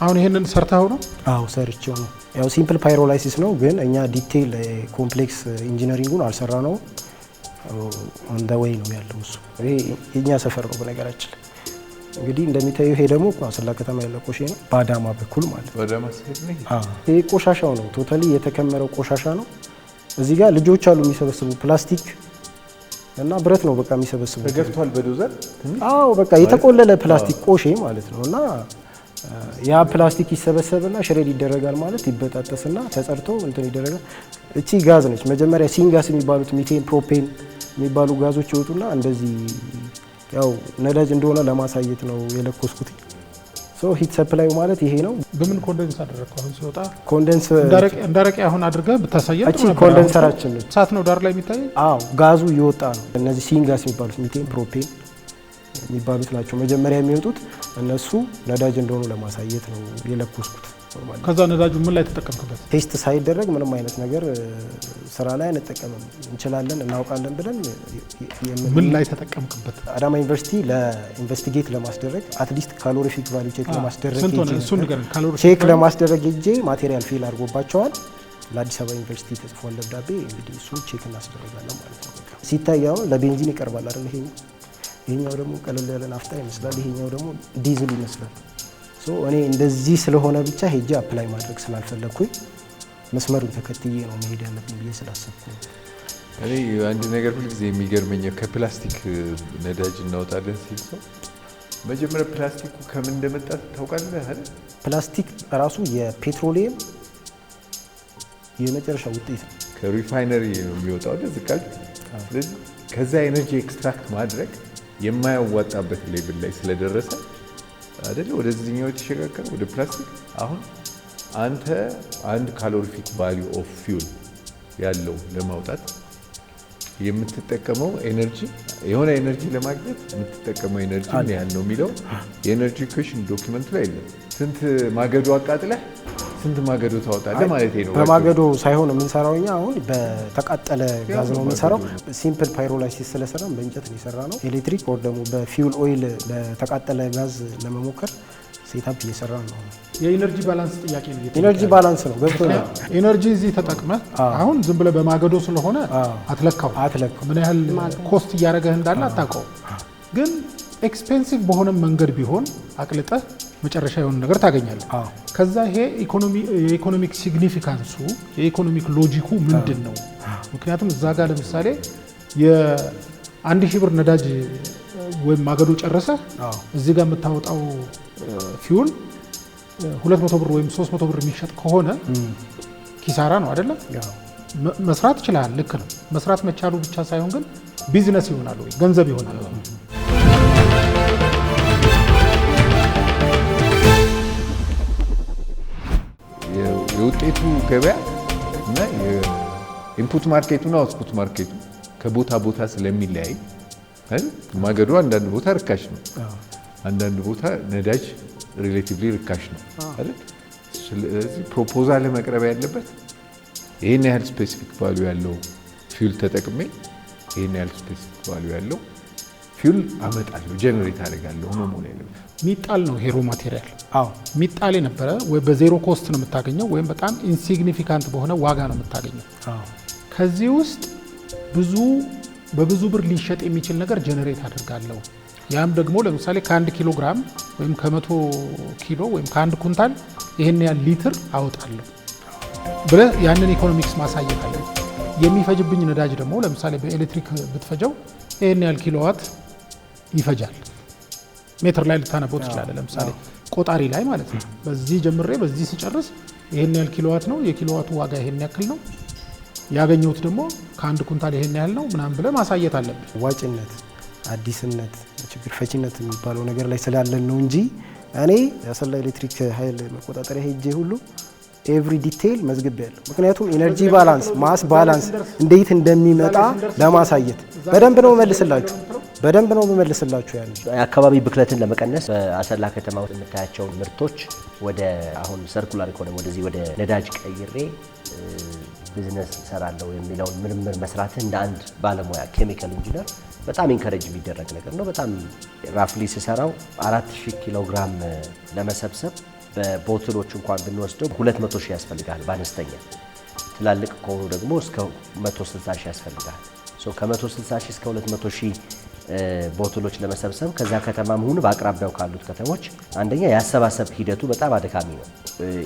አሁን ይሄንን ሰርተው ነው? አዎ ሰርቼው ነው። ያው ሲምፕል ፓይሮላይሲስ ነው፣ ግን እኛ ዲቴይል ኮምፕሌክስ ኢንጂነሪንጉን አልሰራ ነው። ኦን ዘ ዌይ ነው ያለው እሱ። ይሄ የኛ ሰፈር ነው በነገራችን። እንግዲህ እንደሚታየው ይሄ ደግሞ አሰላ ከተማ ያለ ቆሼ ነው፣ በአዳማ በኩል ማለት ነው። በአዳማ ሲሄድ ነው ይሄ ቆሻሻው ነው፣ ቶታሊ የተከመረው ቆሻሻ ነው። እዚህ ጋር ልጆች አሉ የሚሰበስቡ ፕላስቲክ እና ብረት ነው በቃ የሚሰበስቡ። ተገፍቷል በዶዘር። አዎ በቃ የተቆለለ ፕላስቲክ ቆሼ ማለት ነው። እና ያ ፕላስቲክ ይሰበሰብና ሽሬድ ይደረጋል ማለት ይበጣጠስና ተጸርቶ እንትን ይደረጋል። እቺ ጋዝ ነች። መጀመሪያ ሲንጋስ የሚባሉት ሚቴን፣ ፕሮፔን የሚባሉ ጋዞች ይወጡና እንደዚህ ያው ነዳጅ እንደሆነ ለማሳየት ነው የለኮስኩት። ሶ ሂት ሰፕላይ ማለት ይሄ ነው። በምን ኮንደንስ አደረግከው? አሁን ሲወጣ ኮንደንስ እንዳረቀ አሁን አድርገህ ብታሳየን እቺ ኮንደንሰራችን ነች። እሳት ነው ዳር ላይ የሚታየው? አዎ ጋዙ እየወጣ ነው። እነዚህ ሲንጋስ የሚባሉት ሚቴን፣ ፕሮፔን የሚባሉት ናቸው መጀመሪያ የሚወጡት። እነሱ ነዳጅ እንደሆኑ ለማሳየት ነው የለኮስኩት። ከዛ ነዳጁ ምን ላይ ተጠቀምክበት? ቴስት ሳይደረግ ምንም አይነት ነገር ስራ ላይ አንጠቀምም። እንችላለን እናውቃለን ብለን ምን ላይ ተጠቀምክበት? አዳማ ዩኒቨርሲቲ ለኢንቨስቲጌት ለማስደረግ አትሊስት ካሎሪፊክ ቫልዩ ቼክ ለማስደረግ ቼክ ለማስደረግ ሄጄ ማቴሪያል ፌል አድርጎባቸዋል። ለአዲስ አበባ ዩኒቨርሲቲ ተጽፏል ደብዳቤ። እንግዲህ እሱ ቼክ እናስደረጋለን ማለት ነው። ሲታይ አሁን ለቤንዚን ይቀርባል አይደል? ይሄኛው ደግሞ ቀለል ያለ ናፍጣ ይመስላል፣ ይሄኛው ደግሞ ዲዝል ይመስላል። ሶ እኔ እንደዚህ ስለሆነ ብቻ ሄጄ አፕላይ ማድረግ ስላልፈለኩኝ መስመሩን ተከትዬ ነው መሄድ ያለብኝ ብዬ ስላሰብኩ። እኔ አንድ ነገር ሁልጊዜ የሚገርመኝ ከፕላስቲክ ነዳጅ እናወጣለን ሲል ሰው መጀመሪያ ፕላስቲኩ ከምን እንደመጣ ታውቃለህ አይደል? ፕላስቲክ ራሱ የፔትሮሊየም የመጨረሻ ውጤት ነው። ከሪፋይነሪ ነው የሚወጣው ዝቃል። ስለዚህ ከዛ ኤነርጂ ኤክስትራክት ማድረግ የማያዋጣበት ሌቭል ላይ ስለደረሰ አይደለ ወደዚህኛው የተሸጋገረ ወደ ፕላስቲክ። አሁን አንተ አንድ ካሎሪፊክ ቫልዩ ኦፍ ፊውል ያለው ለማውጣት የምትጠቀመው ኤነርጂ የሆነ ኤነርጂ ለማግኘት የምትጠቀመው ኤነርጂ ምን ያህል ነው የሚለው የኤነርጂ ኢኩዌሽን ዶክመንቱ ላይ የለም። ስንት ማገዶ አቃጥለህ ስንት ማገዶ ታወጣለህ ማለት ነው። በማገዶ ሳይሆን የምንሰራው እኛ አሁን በተቃጠለ ጋዝ ነው የምንሰራው። ሲምፕል ፓይሮላይሲስ ስለሰራን በእንጨት ነው የሰራ ነው። ኤሌክትሪክ ወር ደግሞ በፊውል ኦይል በተቃጠለ ጋዝ ለመሞከር ሴታፕ እየሰራ ነው። የኢነርጂ ባላንስ ጥያቄ ነው። ኢነርጂ ባላንስ ነው ገብቶኛል። ኢነርጂ እዚህ ተጠቅመህ አሁን ዝም ብለህ በማገዶ ስለሆነ አትለካው። ምን ያህል ኮስት እያደረገህ እንዳለ አታውቀው። ግን ኤክስፔንሲቭ በሆነ መንገድ ቢሆን አቅልጠህ መጨረሻ የሆነ ነገር ታገኛለህ። ከዛ ይሄ የኢኮኖሚክ ሲግኒፊካንሱ የኢኮኖሚክ ሎጂኩ ምንድን ነው? ምክንያቱም እዛ ጋር ለምሳሌ የ1000 ብር ነዳጅ ወይም ማገዶ ጨረሰህ እዚህ ጋር የምታወጣው ፊውል 200 ብር ወይም 300 ብር የሚሸጥ ከሆነ ኪሳራ ነው አይደለም? መስራት ይችላል። ልክ ነው። መስራት መቻሉ ብቻ ሳይሆን ግን ቢዝነስ ይሆናል ወይ ገንዘብ ይሆናል። የውጤቱ ገበያ እና የኢንፑት ማርኬቱና አውትፑት ማርኬቱ ከቦታ ቦታ ስለሚለያይ ማገዶ አንዳንድ ቦታ ርካሽ ነው፣ አንዳንድ ቦታ ነዳጅ ሪሌቲቭሊ ርካሽ ነው አይደል? ስለዚህ ፕሮፖዛል መቅረብ ያለበት ይሄን ያህል ስፔሲፊክ ቫልዩ ያለው ፊውል ተጠቅሜ ይሄን ያህል ስፔሲፊክ ቫልዩ ያለው ፊውል አመጣለሁ ጀነሬት አደርጋለሁ ነው ማለት ነው። ሚጣል ነው ሄሮ ማቴሪያል። አዎ ሚጣል የነበረ ወይ በዜሮ ኮስት ነው የምታገኘው ወይም በጣም ኢንሲግኒፊካንት በሆነ ዋጋ ነው የምታገኘው። ከዚህ ውስጥ በብዙ ብር ሊሸጥ የሚችል ነገር ጀነሬት አደርጋለሁ። ያም ደግሞ ለምሳሌ ከ1 ኪሎ ግራም ወይም ከ100 ኪሎ ወይም ከ1 ኩንታል ይሄን ያህል ሊትር አወጣለሁ ብለህ ያንን ኢኮኖሚክስ ማሳየት አለ። የሚፈጅብኝ ነዳጅ ደግሞ ለምሳሌ በኤሌክትሪክ ብትፈጀው ይሄን ያህል ኪሎዋት ይፈጃል። ሜትር ላይ ልታነበው ትችላለህ። ለምሳሌ ቆጣሪ ላይ ማለት ነው። በዚህ ጀምሬ በዚህ ሲጨርስ ይሄን ያህል ኪሎዋት ነው፣ የኪሎዋቱ ዋጋ ይሄን ያክል ነው፣ ያገኘሁት ደግሞ ከ1 ኩንታል ይሄን ያህል ነው ምናምን ብለህ ማሳየት አለብን። ዋጭነት፣ አዲስነት፣ ችግር ፈቺነት የሚባለው ነገር ላይ ስላለን ነው እንጂ እኔ የአሰላ ኤሌክትሪክ ኃይል መቆጣጠሪያ ሄጄ ሁሉ ኤቭሪ ዲቴይል መዝግቤያለሁ። ምክንያቱም ኢነርጂ ባላንስ፣ ማስ ባላንስ እንዴት እንደሚመጣ ለማሳየት በደንብ ነው መመልስላችሁ። ያን የአካባቢ ብክለትን ለመቀነስ በአሰላ ከተማ ውስጥ የምታያቸው ምርቶች ወደ አሁን ሰርኩላር ኢኮኖሚ ወደዚህ ወደ ነዳጅ ቀይሬ ቢዝነስ እሰራለሁ የሚለውን ምርምር መስራትህ እንደ አንድ ባለሙያ ኬሚካል ኢንጂነር በጣም ኢንከሬጅ የሚደረግ ነገር ነው። በጣም ራፍሊ ሲሰራው 4000 ኪሎ ግራም ለመሰብሰብ በቦትሎች እንኳን ብንወስደው 200 ሺህ ያስፈልጋል በአነስተኛ። ትላልቅ ከሆኑ ደግሞ እስከ 160 ሺህ ያስፈልጋል። ከ160 ሺህ እስከ 200 ሺህ ቦትሎች ለመሰብሰብ ከዛ ከተማም ሆነ በአቅራቢያው ካሉት ከተሞች አንደኛ የአሰባሰብ ሂደቱ በጣም አድካሚ ነው።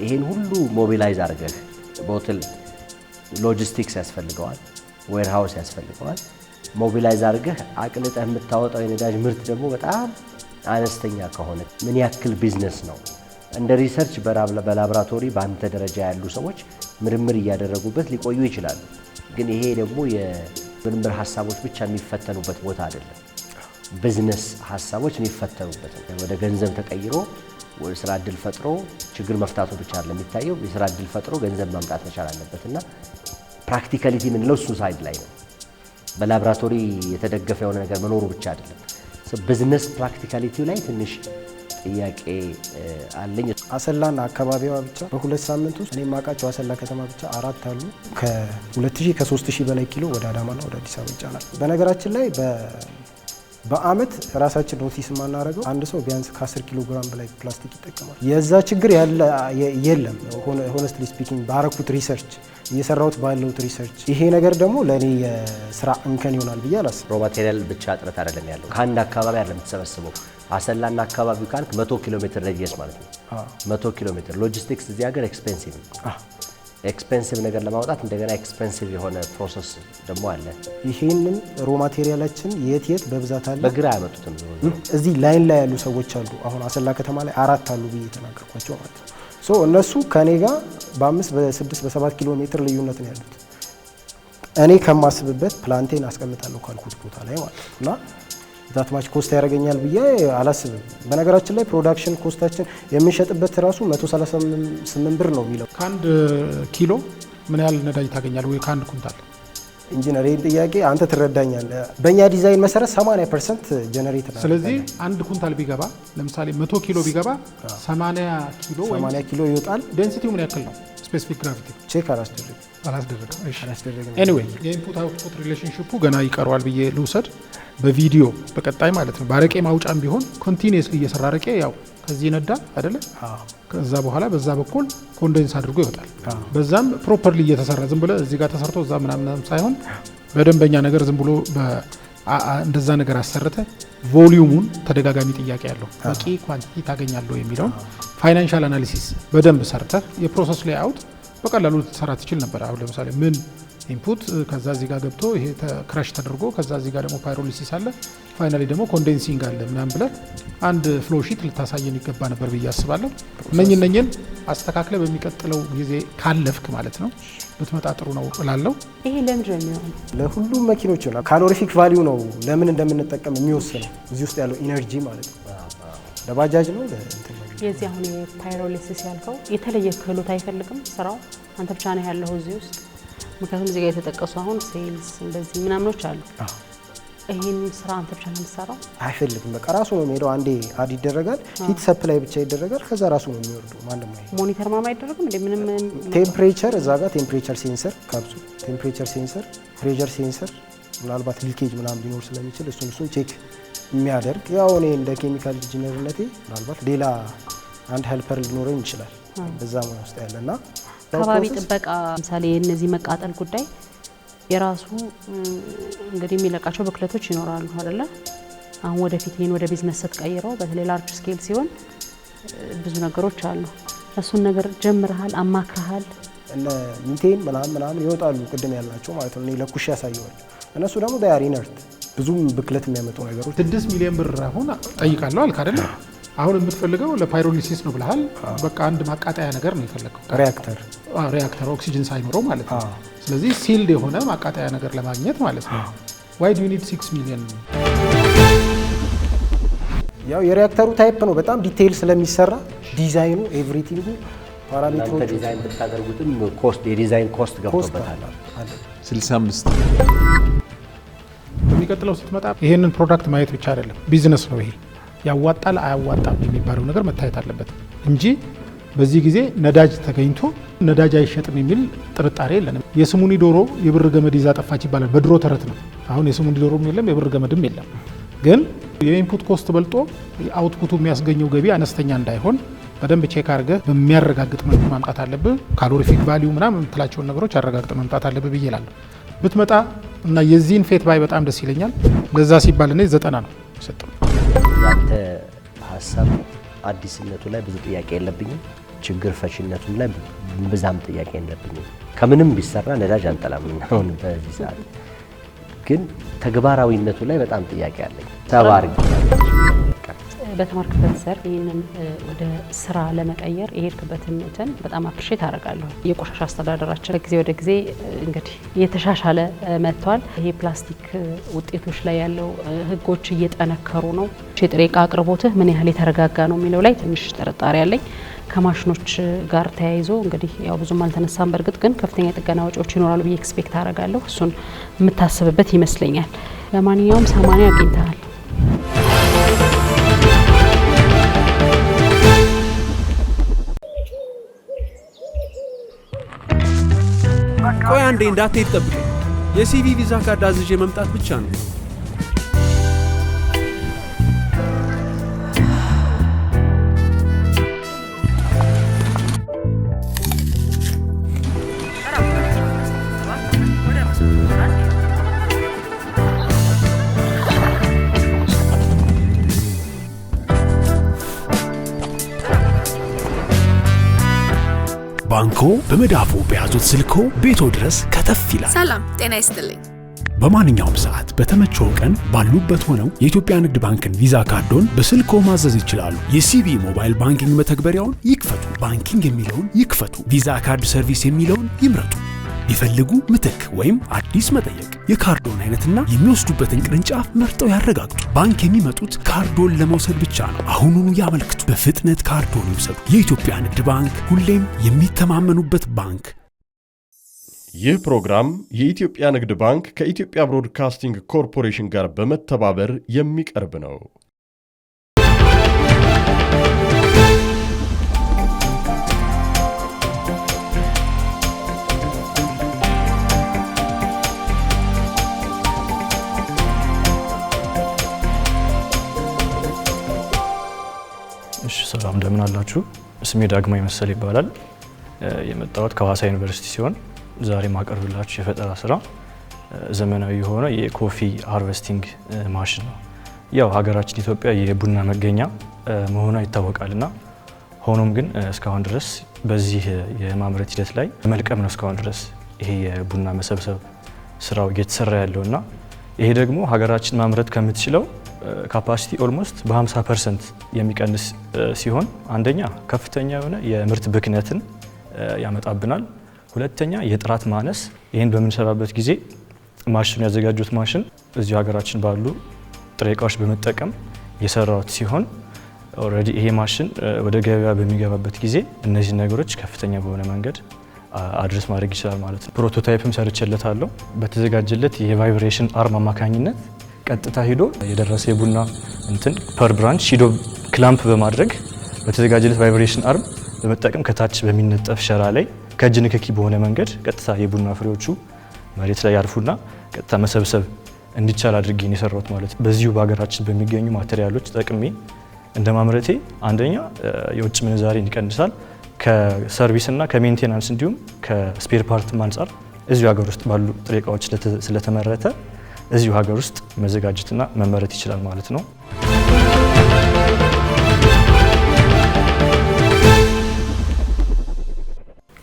ይሄን ሁሉ ሞቢላይዝ አድርገህ ቦትል ሎጂስቲክስ ያስፈልገዋል፣ ዌርሃውስ ያስፈልገዋል። ሞቢላይዝ አድርገህ አቅልጠህ የምታወጣው የነዳጅ ምርት ደግሞ በጣም አነስተኛ ከሆነ ምን ያክል ቢዝነስ ነው? እንደ ሪሰርች በላቦራቶሪ በአንተ ደረጃ ያሉ ሰዎች ምርምር እያደረጉበት ሊቆዩ ይችላሉ። ግን ይሄ ደግሞ የምርምር ሀሳቦች ብቻ የሚፈተኑበት ቦታ አይደለም። ቢዝነስ ሀሳቦች የሚፈተኑበት ወደ ገንዘብ ተቀይሮ ወደ ስራ እድል ፈጥሮ ችግር መፍታቱ ብቻ አይደለም የሚታየው፣ የስራ እድል ፈጥሮ ገንዘብ ማምጣት መቻል አለበትና ፕራክቲካሊቲ የምንለው እሱ ሳይድ ላይ ነው። በላቦራቶሪ የተደገፈ የሆነ ነገር መኖሩ ብቻ አይደለም። ቢዝነስ ፕራክቲካሊቲው ላይ ትንሽ ጥያቄ አለኝ። አሰላና አካባቢዋ ብቻ በ2 ሳምንት ውስጥ እኔ የማውቃቸው አሰላ ከተማ ብቻ 4 አሉ። ከ2000 ከ3000 በላይ ኪሎ ወደ አዳማና ወደ አዲስ አበባ ይጫናል። በነገራችን ላይ በአመት ራሳችን ኖቲስ የማናደርገው አንድ ሰው ቢያንስ ከ10 ኪሎ ግራም በላይ ፕላስቲክ ይጠቀማል። የዛ ችግር የለም። ሆነስትሊ ስፒኪንግ ባረኩት ሪሰርች እየሰራሁት ባለሁት ሪሰርች ይሄ ነገር ደግሞ ለእኔ የስራ እንከን ይሆናል ብዬ አላስብም። ሮ ማቴሪያል ብቻ እጥረት አይደለም ያለው። ከአንድ አካባቢ አይደለም የምትሰበስበው። አሰላና አካባቢው ካልክ 100 ኪሎ ሜትር ሬዲየስ ማለት ነው። 100 ኪሎ ሜትር ሎጂስቲክስ እዚህ ሀገር ኤክስፔንሲቭ ነው። ኤክስፔንሲቭ ነገር ለማውጣት እንደገና ኤክስፔንሲቭ የሆነ ፕሮሰስ ደግሞ አለ። ይሄንን ሮ ማቴሪያላችን የት በብዛት አለ። በግራ ያመጡትም እዚህ ላይን ላይ ያሉ ሰዎች አሉ። አሁን አሰላ ከተማ ላይ 4 አሉ ብዬ ተናገርኳቸው ማለት ነው። ሶ እነሱ ከኔ ጋር በ5 በ6 በ7 ኪሎ ሜትር ልዩነት ነው ያሉት። እኔ ከማስብበት ፕላንቴን አስቀምጣለሁ ካልኩት ቦታ ላይ ማለት ነው እና ዛት ማች ኮስት ያደርገኛል ብዬ አላስብም። በነገራችን ላይ ፕሮዳክሽን ኮስታችን የምንሸጥበት ራሱ 138 ብር ነው የሚለው። ከአንድ ኪሎ ምን ያህል ነዳጅ ታገኛለህ ወይ ከአንድ ኩንታል? ኢንጂነር ይህን ጥያቄ አንተ ትረዳኛለህ። በእኛ ዲዛይን መሰረት 80% ጀነሬት ነው። ስለዚህ አንድ ኩንታል ቢገባ ለምሳሌ 100 ኪሎ ቢገባ 80 ኪሎ ይወጣል። ዴንሲቲው ምን ያክል ነው? ስፔሲፊክ ግራቪቲ ቼክ አላስደረግም። ኤኒዌይ የኢንፑት አውትፑት ሪሌሽንሺፑ ገና ይቀረዋል ብዬ ልውሰድ በቪዲዮ በቀጣይ ማለት ነው። ባረቄ ማውጫም ቢሆን ኮንቲኒየስሊ እየሰራ አረቄ ያው ከዚህ ነዳ አይደለ? ከዛ በኋላ በዛ በኩል ኮንደንስ አድርጎ ይወጣል። በዛም ፕሮፐርሊ እየተሰራ ዝም ብሎ እዚህ ጋር ተሰርቶ እዛ ምናምን ሳይሆን በደንበኛ ነገር ዝም ብሎ እንደዛ ነገር አሰርተ ቮሊዩሙን ተደጋጋሚ ጥያቄ ያለው በቂ ኳንቲቲ ታገኛለሁ የሚለውን ፋይናንሻል አናሊሲስ በደንብ ሰርተ የፕሮሰስ ሌይአውት በቀላሉ ልትሰራ ትችል ነበር። አሁን ለምሳሌ ምን ኢንፑት ከዛ እዚህ ጋር ገብቶ ይሄ ክራሽ ተደርጎ ከዛ እዚህ ጋር ደግሞ ፓይሮሊሲስ አለ ፋይናሊ ደግሞ ኮንዴንሲንግ አለ ምናምን ብለህ አንድ ፍሎ ሺት ልታሳየን ይገባ ነበር ብዬ አስባለሁ። እነኝን አስተካክለ በሚቀጥለው ጊዜ ካለፍክ ማለት ነው ብትመጣ ጥሩ ነው እላለሁ። ይሄ ለምንድን ነው የሚሆነው? ለሁሉም መኪኖች ነው ካሎሪፊክ ቫልዩ ነው ለምን እንደምንጠቀም የሚወስነው እዚህ ውስጥ ያለው ኢነርጂ ማለት ነው። ለባጃጅ ነው ለእንትን ነው። የዚህ አሁን የፓይሮሊሲስ ያልከው የተለየ ክህሎት አይፈልግም ስራው አንተ ብቻ ነው ያለው እዚህ ውስጥ። ምክንያቱም እዚህ ጋር የተጠቀሱ አሁን ሴልስ እንደዚህ ምናምኖች አሉ። ይሄን ስራ አንተ ብቻ ነው የምትሰራው? አይፈልግም። በቃ ራሱ ነው የሚሄደው። አንዴ አድ ይደረጋል፣ ሂት ሰፕላይ ብቻ ይደረጋል፣ ከዛ ራሱ ነው የሚወርደው። ማንም አይሄድ። ሞኒተር ማማ አይደረግም እንዴ? ምንም ቴምፕሬቸር እዛ ጋር ቴምፕሬቸር ሴንሰር ካፕሱል፣ ቴምፕሬቸር ሴንሰር፣ ፕሬሸር ሴንሰር ምናልባት ሊኬጅ ምናምን ሊኖር ስለሚችል እሱን ቼክ የሚያደርግ ያው እኔ እንደ ኬሚካል ኢንጂነርነቴ ምናልባት ሌላ አንድ ሄልፐር ሊኖረኝ ይችላል በዛ ሙያ ውስጥ ያለና አካባቢ ጥበቃ ለምሳሌ እነዚህ መቃጠል ጉዳይ የራሱ እንግዲህ የሚለቃቸው ብክለቶች ይኖራሉ አይደለ? አሁን ወደፊት ይሄን ወደ ቢዝነስ ስትቀይረው በተለይ ላርጅ ስኬል ሲሆን ብዙ ነገሮች አሉ። እሱን ነገር ጀምረሃል፣ አማክረሃል? እነ ሚቴን ምናምን ይወጣሉ ቅድም ያልናቸው ማለት ነው። እኔ ለኩሽ ያሳየዋል። እነሱ ደግሞ ዳያር ኢነርት ብዙም ብክለት የሚያመጡ ነገሮች 6 ሚሊዮን ብር አሁን ጠይቃለሁ አልክ አይደለ? አሁን የምትፈልገው ለፓይሮሊሲስ ነው ብለሃል። በቃ አንድ ማቃጠያ ነገር ነው የፈለገው፣ ሪያክተር ኦክሲጅን ሳይኖረው ማለት ነው። ስለዚህ ሲልድ የሆነ ማቃጠያ ነገር ለማግኘት ማለት ነው። ዋይ ዱ ዩ ኒድ 6 ሚሊዮን? ያው የሪያክተሩ ታይፕ ነው በጣም ዲቴይል ስለሚሰራ ዲዛይኑ ኤቭሪቲንጉ ፓራሜትሮቹ ዲዛይን ብታደርጉትም ኮስት የዲዛይን ኮስት ገብቶበታል 65 በሚቀጥለው ስትመጣ ይሄንን ፕሮዳክት ማየት ብቻ አይደለም፣ ቢዝነስ ነው ይሄ። ያዋጣል አያዋጣም የሚባለው ነገር መታየት አለበት እንጂ በዚህ ጊዜ ነዳጅ ተገኝቶ ነዳጅ አይሸጥም የሚል ጥርጣሬ የለንም። የስሙኒ ዶሮ የብር ገመድ ይዛ ጠፋች ይባላል፣ በድሮ ተረት ነው። አሁን የስሙኒ ዶሮም የለም የብር ገመድም የለም። ግን የኢንፑት ኮስት በልጦ አውትፑቱ የሚያስገኘው ገቢ አነስተኛ እንዳይሆን በደንብ ቼክ አድርገህ በሚያረጋግጥ መልኩ ማምጣት አለብህ። ካሎሪፊክ ቫልዩ ምናምን የምትላቸውን ነገሮች አረጋግጠህ መምጣት አለብህ ብዬ እላለሁ። ብትመጣ እና የዚህን ፌት ባይ በጣም ደስ ይለኛል። ለዛ ሲባል እኔ 90 ነው የሰጠው። ያንተ ሀሳብ አዲስነቱ ላይ ብዙ ጥያቄ የለብኝም። ችግር ፈቺነቱም ላይ ብዛም ጥያቄ የለብኝም። ከምንም ቢሰራ ነዳጅ አንጠላም አሁን በዚህ ሰዓት። ግን ተግባራዊነቱ ላይ በጣም ጥያቄ አለኝ። ተባርክ በተማርክበት ዘርፍ ይህንን ወደ ስራ ለመቀየር የሄድክበትን እንትን በጣም አፕሪሼት አደርጋለሁ። የቆሻሻ አስተዳደራችን ከጊዜ ወደ ጊዜ እንግዲህ እየተሻሻለ መጥቷል። ይሄ ፕላስቲክ ውጤቶች ላይ ያለው ህጎች እየጠነከሩ ነው። የጥሬ ዕቃ አቅርቦትህ ምን ያህል የተረጋጋ ነው የሚለው ላይ ትንሽ ጥርጣሬ አለኝ። ከማሽኖች ጋር ተያይዞ እንግዲህ ያው ብዙም አልተነሳም። በእርግጥ ግን ከፍተኛ የጥገና ወጪዎች ይኖራሉ ብዬ ኤክስፔክት አደርጋለሁ። እሱን የምታስብበት ይመስለኛል። ለማንኛውም 80 አግኝተሃል። ቆይ አንዴ እንዳትሄድ ጠብቀኝ። የሲቪ ቪዛ ካርድ አዝዤ መምጣት ብቻ ነው። ባንኮ በመዳፎ በያዙት ስልኮ ቤቶ ድረስ ከተፍ ይላል። ሰላም ጤና ይስጥልኝ። በማንኛውም ሰዓት በተመቸው ቀን ባሉበት ሆነው የኢትዮጵያ ንግድ ባንክን ቪዛ ካርዶን በስልኮ ማዘዝ ይችላሉ። የሲቢ ሞባይል ባንኪንግ መተግበሪያውን ይክፈቱ። ባንኪንግ የሚለውን ይክፈቱ። ቪዛ ካርድ ሰርቪስ የሚለውን ይምረጡ። ይፈልጉ ምትክ ወይም አዲስ መጠየቅ፣ የካርዶን አይነትና የሚወስዱበትን ቅርንጫፍ መርጠው ያረጋግጡ። ባንክ የሚመጡት ካርዶን ለመውሰድ ብቻ ነው። አሁኑኑ ያመልክቱ። በፍጥነት ካርዶን ይውሰዱ። የኢትዮጵያ ንግድ ባንክ፣ ሁሌም የሚተማመኑበት ባንክ። ይህ ፕሮግራም የኢትዮጵያ ንግድ ባንክ ከኢትዮጵያ ብሮድካስቲንግ ኮርፖሬሽን ጋር በመተባበር የሚቀርብ ነው። እሺ ሰላም እንደምን አላችሁ? ስሜ ዳግማዊ መሰል ይባላል። የመጣሁት ከሐዋሳ ዩኒቨርሲቲ ሲሆን ዛሬ ማቀርብላችሁ የፈጠራ ስራ ዘመናዊ የሆነ የኮፊ ሃርቨስቲንግ ማሽን ነው። ያው ሀገራችን ኢትዮጵያ የቡና መገኛ መሆኗ ይታወቃልና ሆኖም ግን እስካሁን ድረስ በዚህ የማምረት ሂደት ላይ መልቀም ነው እስካሁን ድረስ ይሄ የቡና መሰብሰብ ስራው እየተሰራ ያለውና ይሄ ደግሞ ሀገራችን ማምረት ከምትችለው ካፓሲቲ ኦልሞስት በ50% የሚቀንስ ሲሆን አንደኛ ከፍተኛ የሆነ የምርት ብክነትን ያመጣብናል። ሁለተኛ የጥራት ማነስ፣ ይህን በምንሰራበት ጊዜ ማሽኑ ያዘጋጁት ማሽን እዚሁ ሀገራችን ባሉ ጥሬ እቃዎች በመጠቀም የሰራውት ሲሆን ኦልሬዲ ይሄ ማሽን ወደ ገበያ በሚገባበት ጊዜ እነዚህ ነገሮች ከፍተኛ በሆነ መንገድ አድረስ ማድረግ ይችላል ማለት ነው። ፕሮቶታይፕም ሰርቼለታለሁ። በተዘጋጀለት የቫይብሬሽን አርም አማካኝነት ቀጥታ ሂዶ የደረሰ የቡና እንትን ፐር ብራንች ሂዶ ክላምፕ በማድረግ በተዘጋጀለት ቫይብሬሽን አርም በመጠቀም ከታች በሚነጠፍ ሸራ ላይ ከእጅ ንክኪ በሆነ መንገድ ቀጥታ የቡና ፍሬዎቹ መሬት ላይ ያርፉና ቀጥታ መሰብሰብ እንዲቻል አድርጌ ነው የሰራሁት ማለት ነው። በዚሁ በሀገራችን በሚገኙ ማቴሪያሎች ጠቅሜ እንደ ማምረቴ አንደኛ የውጭ ምንዛሬን ይቀንሳል፣ ከሰርቪስና ከሜንቴናንስ እንዲሁም ከስፔር ፓርትም አንጻር እዚሁ ሀገር ውስጥ ባሉ ጥሬ እቃዎች ስለተመረተ እዚሁ ሀገር ውስጥ መዘጋጀትና መመረት ይችላል ማለት ነው።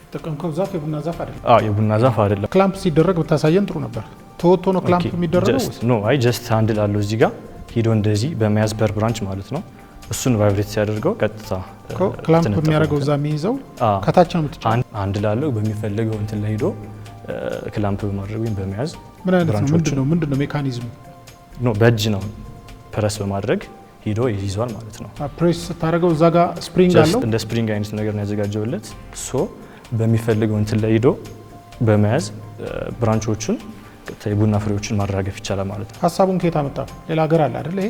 ተጠቀምከው ዛፍ የቡና ዛፍ አይደለም? የቡና ዛፍ አይደለም። ክላምፕ ሲደረግ ብታሳየን ጥሩ ነበር። ተወጥቶ ነው ክላምፕ የሚደረገው? ኖ አይ ጀስት ሃንድል አለው እዚህ ጋር ሂዶ እንደዚህ በመያዝ ፐር ብራንች ማለት ነው። እሱን ቫይብሬት ሲያደርገው ቀጥታ ክላምፕ የሚያደርገው እዛ የሚይዘው ከታች ነው የምትጫነው። አንድ ላለው በሚፈልገው እንትን ላይ ሂዶ ክላምፕ በማድረግ ወይም በመያዝ ምን አይነት ነው? ምንድነው ሜካኒዝሙ? ኖ በእጅ ነው ፕረስ በማድረግ ሂዶ ይይዟል ማለት ነው። ፕሬስ ስታደርገው እዛ ጋር ስፕሪንግ አለው። እንደ ስፕሪንግ አይነት ነገር ነው ያዘጋጀውለት። ሶ በሚፈልገው እንትን ላይ ሂዶ በመያዝ ብራንቾቹን የቡና ፍሬዎችን ማራገፍ ይቻላል ማለት ነው። ሀሳቡን ከየት አመጣ? ሌላ ሀገር አለ አይደል? ይሄ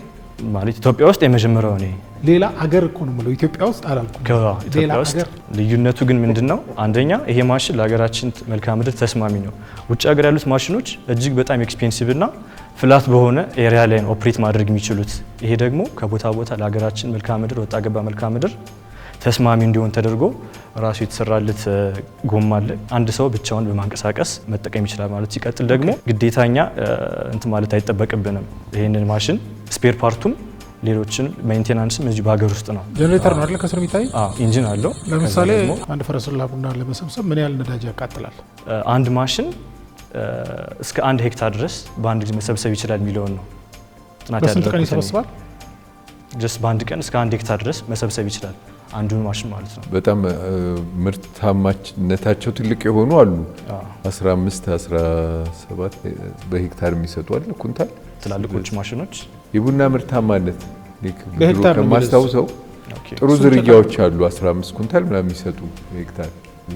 ማለት ኢትዮጵያ ውስጥ የመጀመሪያው ነው። ሌላ ሀገር እኮ ነው የምለው፣ ኢትዮጵያ ውስጥ አላልኩም። ኢትዮጵያ ውስጥ ልዩነቱ ግን ምንድነው? አንደኛ ይሄ ማሽን ለሀገራችን መልክዓ ምድር ተስማሚ ነው። ውጭ ሀገር ያሉት ማሽኖች እጅግ በጣም ኤክስፔንሲቭ እና ፍላት በሆነ ኤሪያ ላይ ነው ኦፕሬት ማድረግ የሚችሉት። ይሄ ደግሞ ከቦታ ቦታ ለሀገራችን መልክዓ ምድር ወጣ ገባ መልክዓ ምድር ተስማሚ እንዲሆን ተደርጎ ራሱ የተሰራለት ጎማ አለ። አንድ ሰው ብቻውን በማንቀሳቀስ መጠቀም ይችላል ማለት። ሲቀጥል ደግሞ ግዴታኛ እንት ማለት አይጠበቅብንም። ይሄንን ማሽን ስፔር ፓርቱም ሌሎችን ሜንቴናንስም እዚሁ በሀገር ውስጥ ነው። ጀነሬተር ነው አይደል? ከስር የሚታይ ኢንጂን አለው። ለምሳሌ አንድ ፈረሰላ ቡና ለመሰብሰብ ምን ያህል ነዳጅ ያቃጥላል? አንድ ማሽን እስከ 1 ሄክታር ድረስ በአንድ ጊዜ መሰብሰብ ይችላል የሚለውን ነው ጥናት ያደረገው። በስንት ቀን ይሰበስባል? ጀስት በአንድ ቀን እስከ 1 ሄክታር ድረስ መሰብሰብ ይችላል አንዱ ማሽን ማለት ነው። በጣም ምርታማነታቸው ትልቅ የሆኑ አሉ። 15 17 በሄክታር የሚሰጡ አለ ኩንታል ትላልቆች ማሽኖች። የቡና ምርታማነት ድሮ ከማስታውሰው ጥሩ ዝርያዎች አሉ 15 ኩንታል ምናምን የሚሰጡ ሄክታር።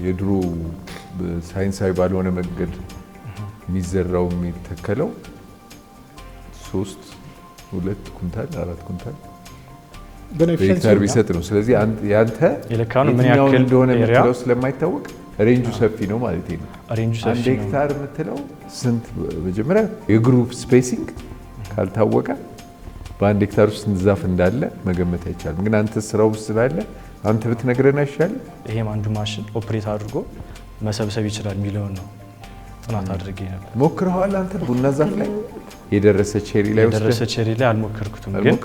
የድሮ ሳይንሳዊ ባልሆነ መንገድ የሚዘራው የሚተከለው 3 2 ኩንታል 4 ኩንታል በሄክታር ቢሰጥ ነው። ስለዚህ ያንተ የትኛውን እንደሆነ የምትለው ስለማይታወቅ ሬንጁ ሰፊ ነው ማለት ነው። አንድ ሄክታር የምትለው ስንት መጀመሪያ የግሩፕ ስፔሲንግ ካልታወቀ በአንድ ሄክታር ውስጥ ስንት ዛፍ እንዳለ መገመት አይቻልም። ግን አንተ ስራው ውስጥ ስላለ አንተ ብትነግረን አይሻልም? ይሄም አንዱ ማሽን ኦፕሬት አድርጎ መሰብሰብ ይችላል የሚለውን ነው ጥናት አድርጌ ነበር። ሞክረዋል አንተ ቡና ዛፍ ላይ የደረሰ ቼሪ ላይ ወስደህ? የደረሰ ቼሪ ላይ አልሞከርኩትም፣ ግን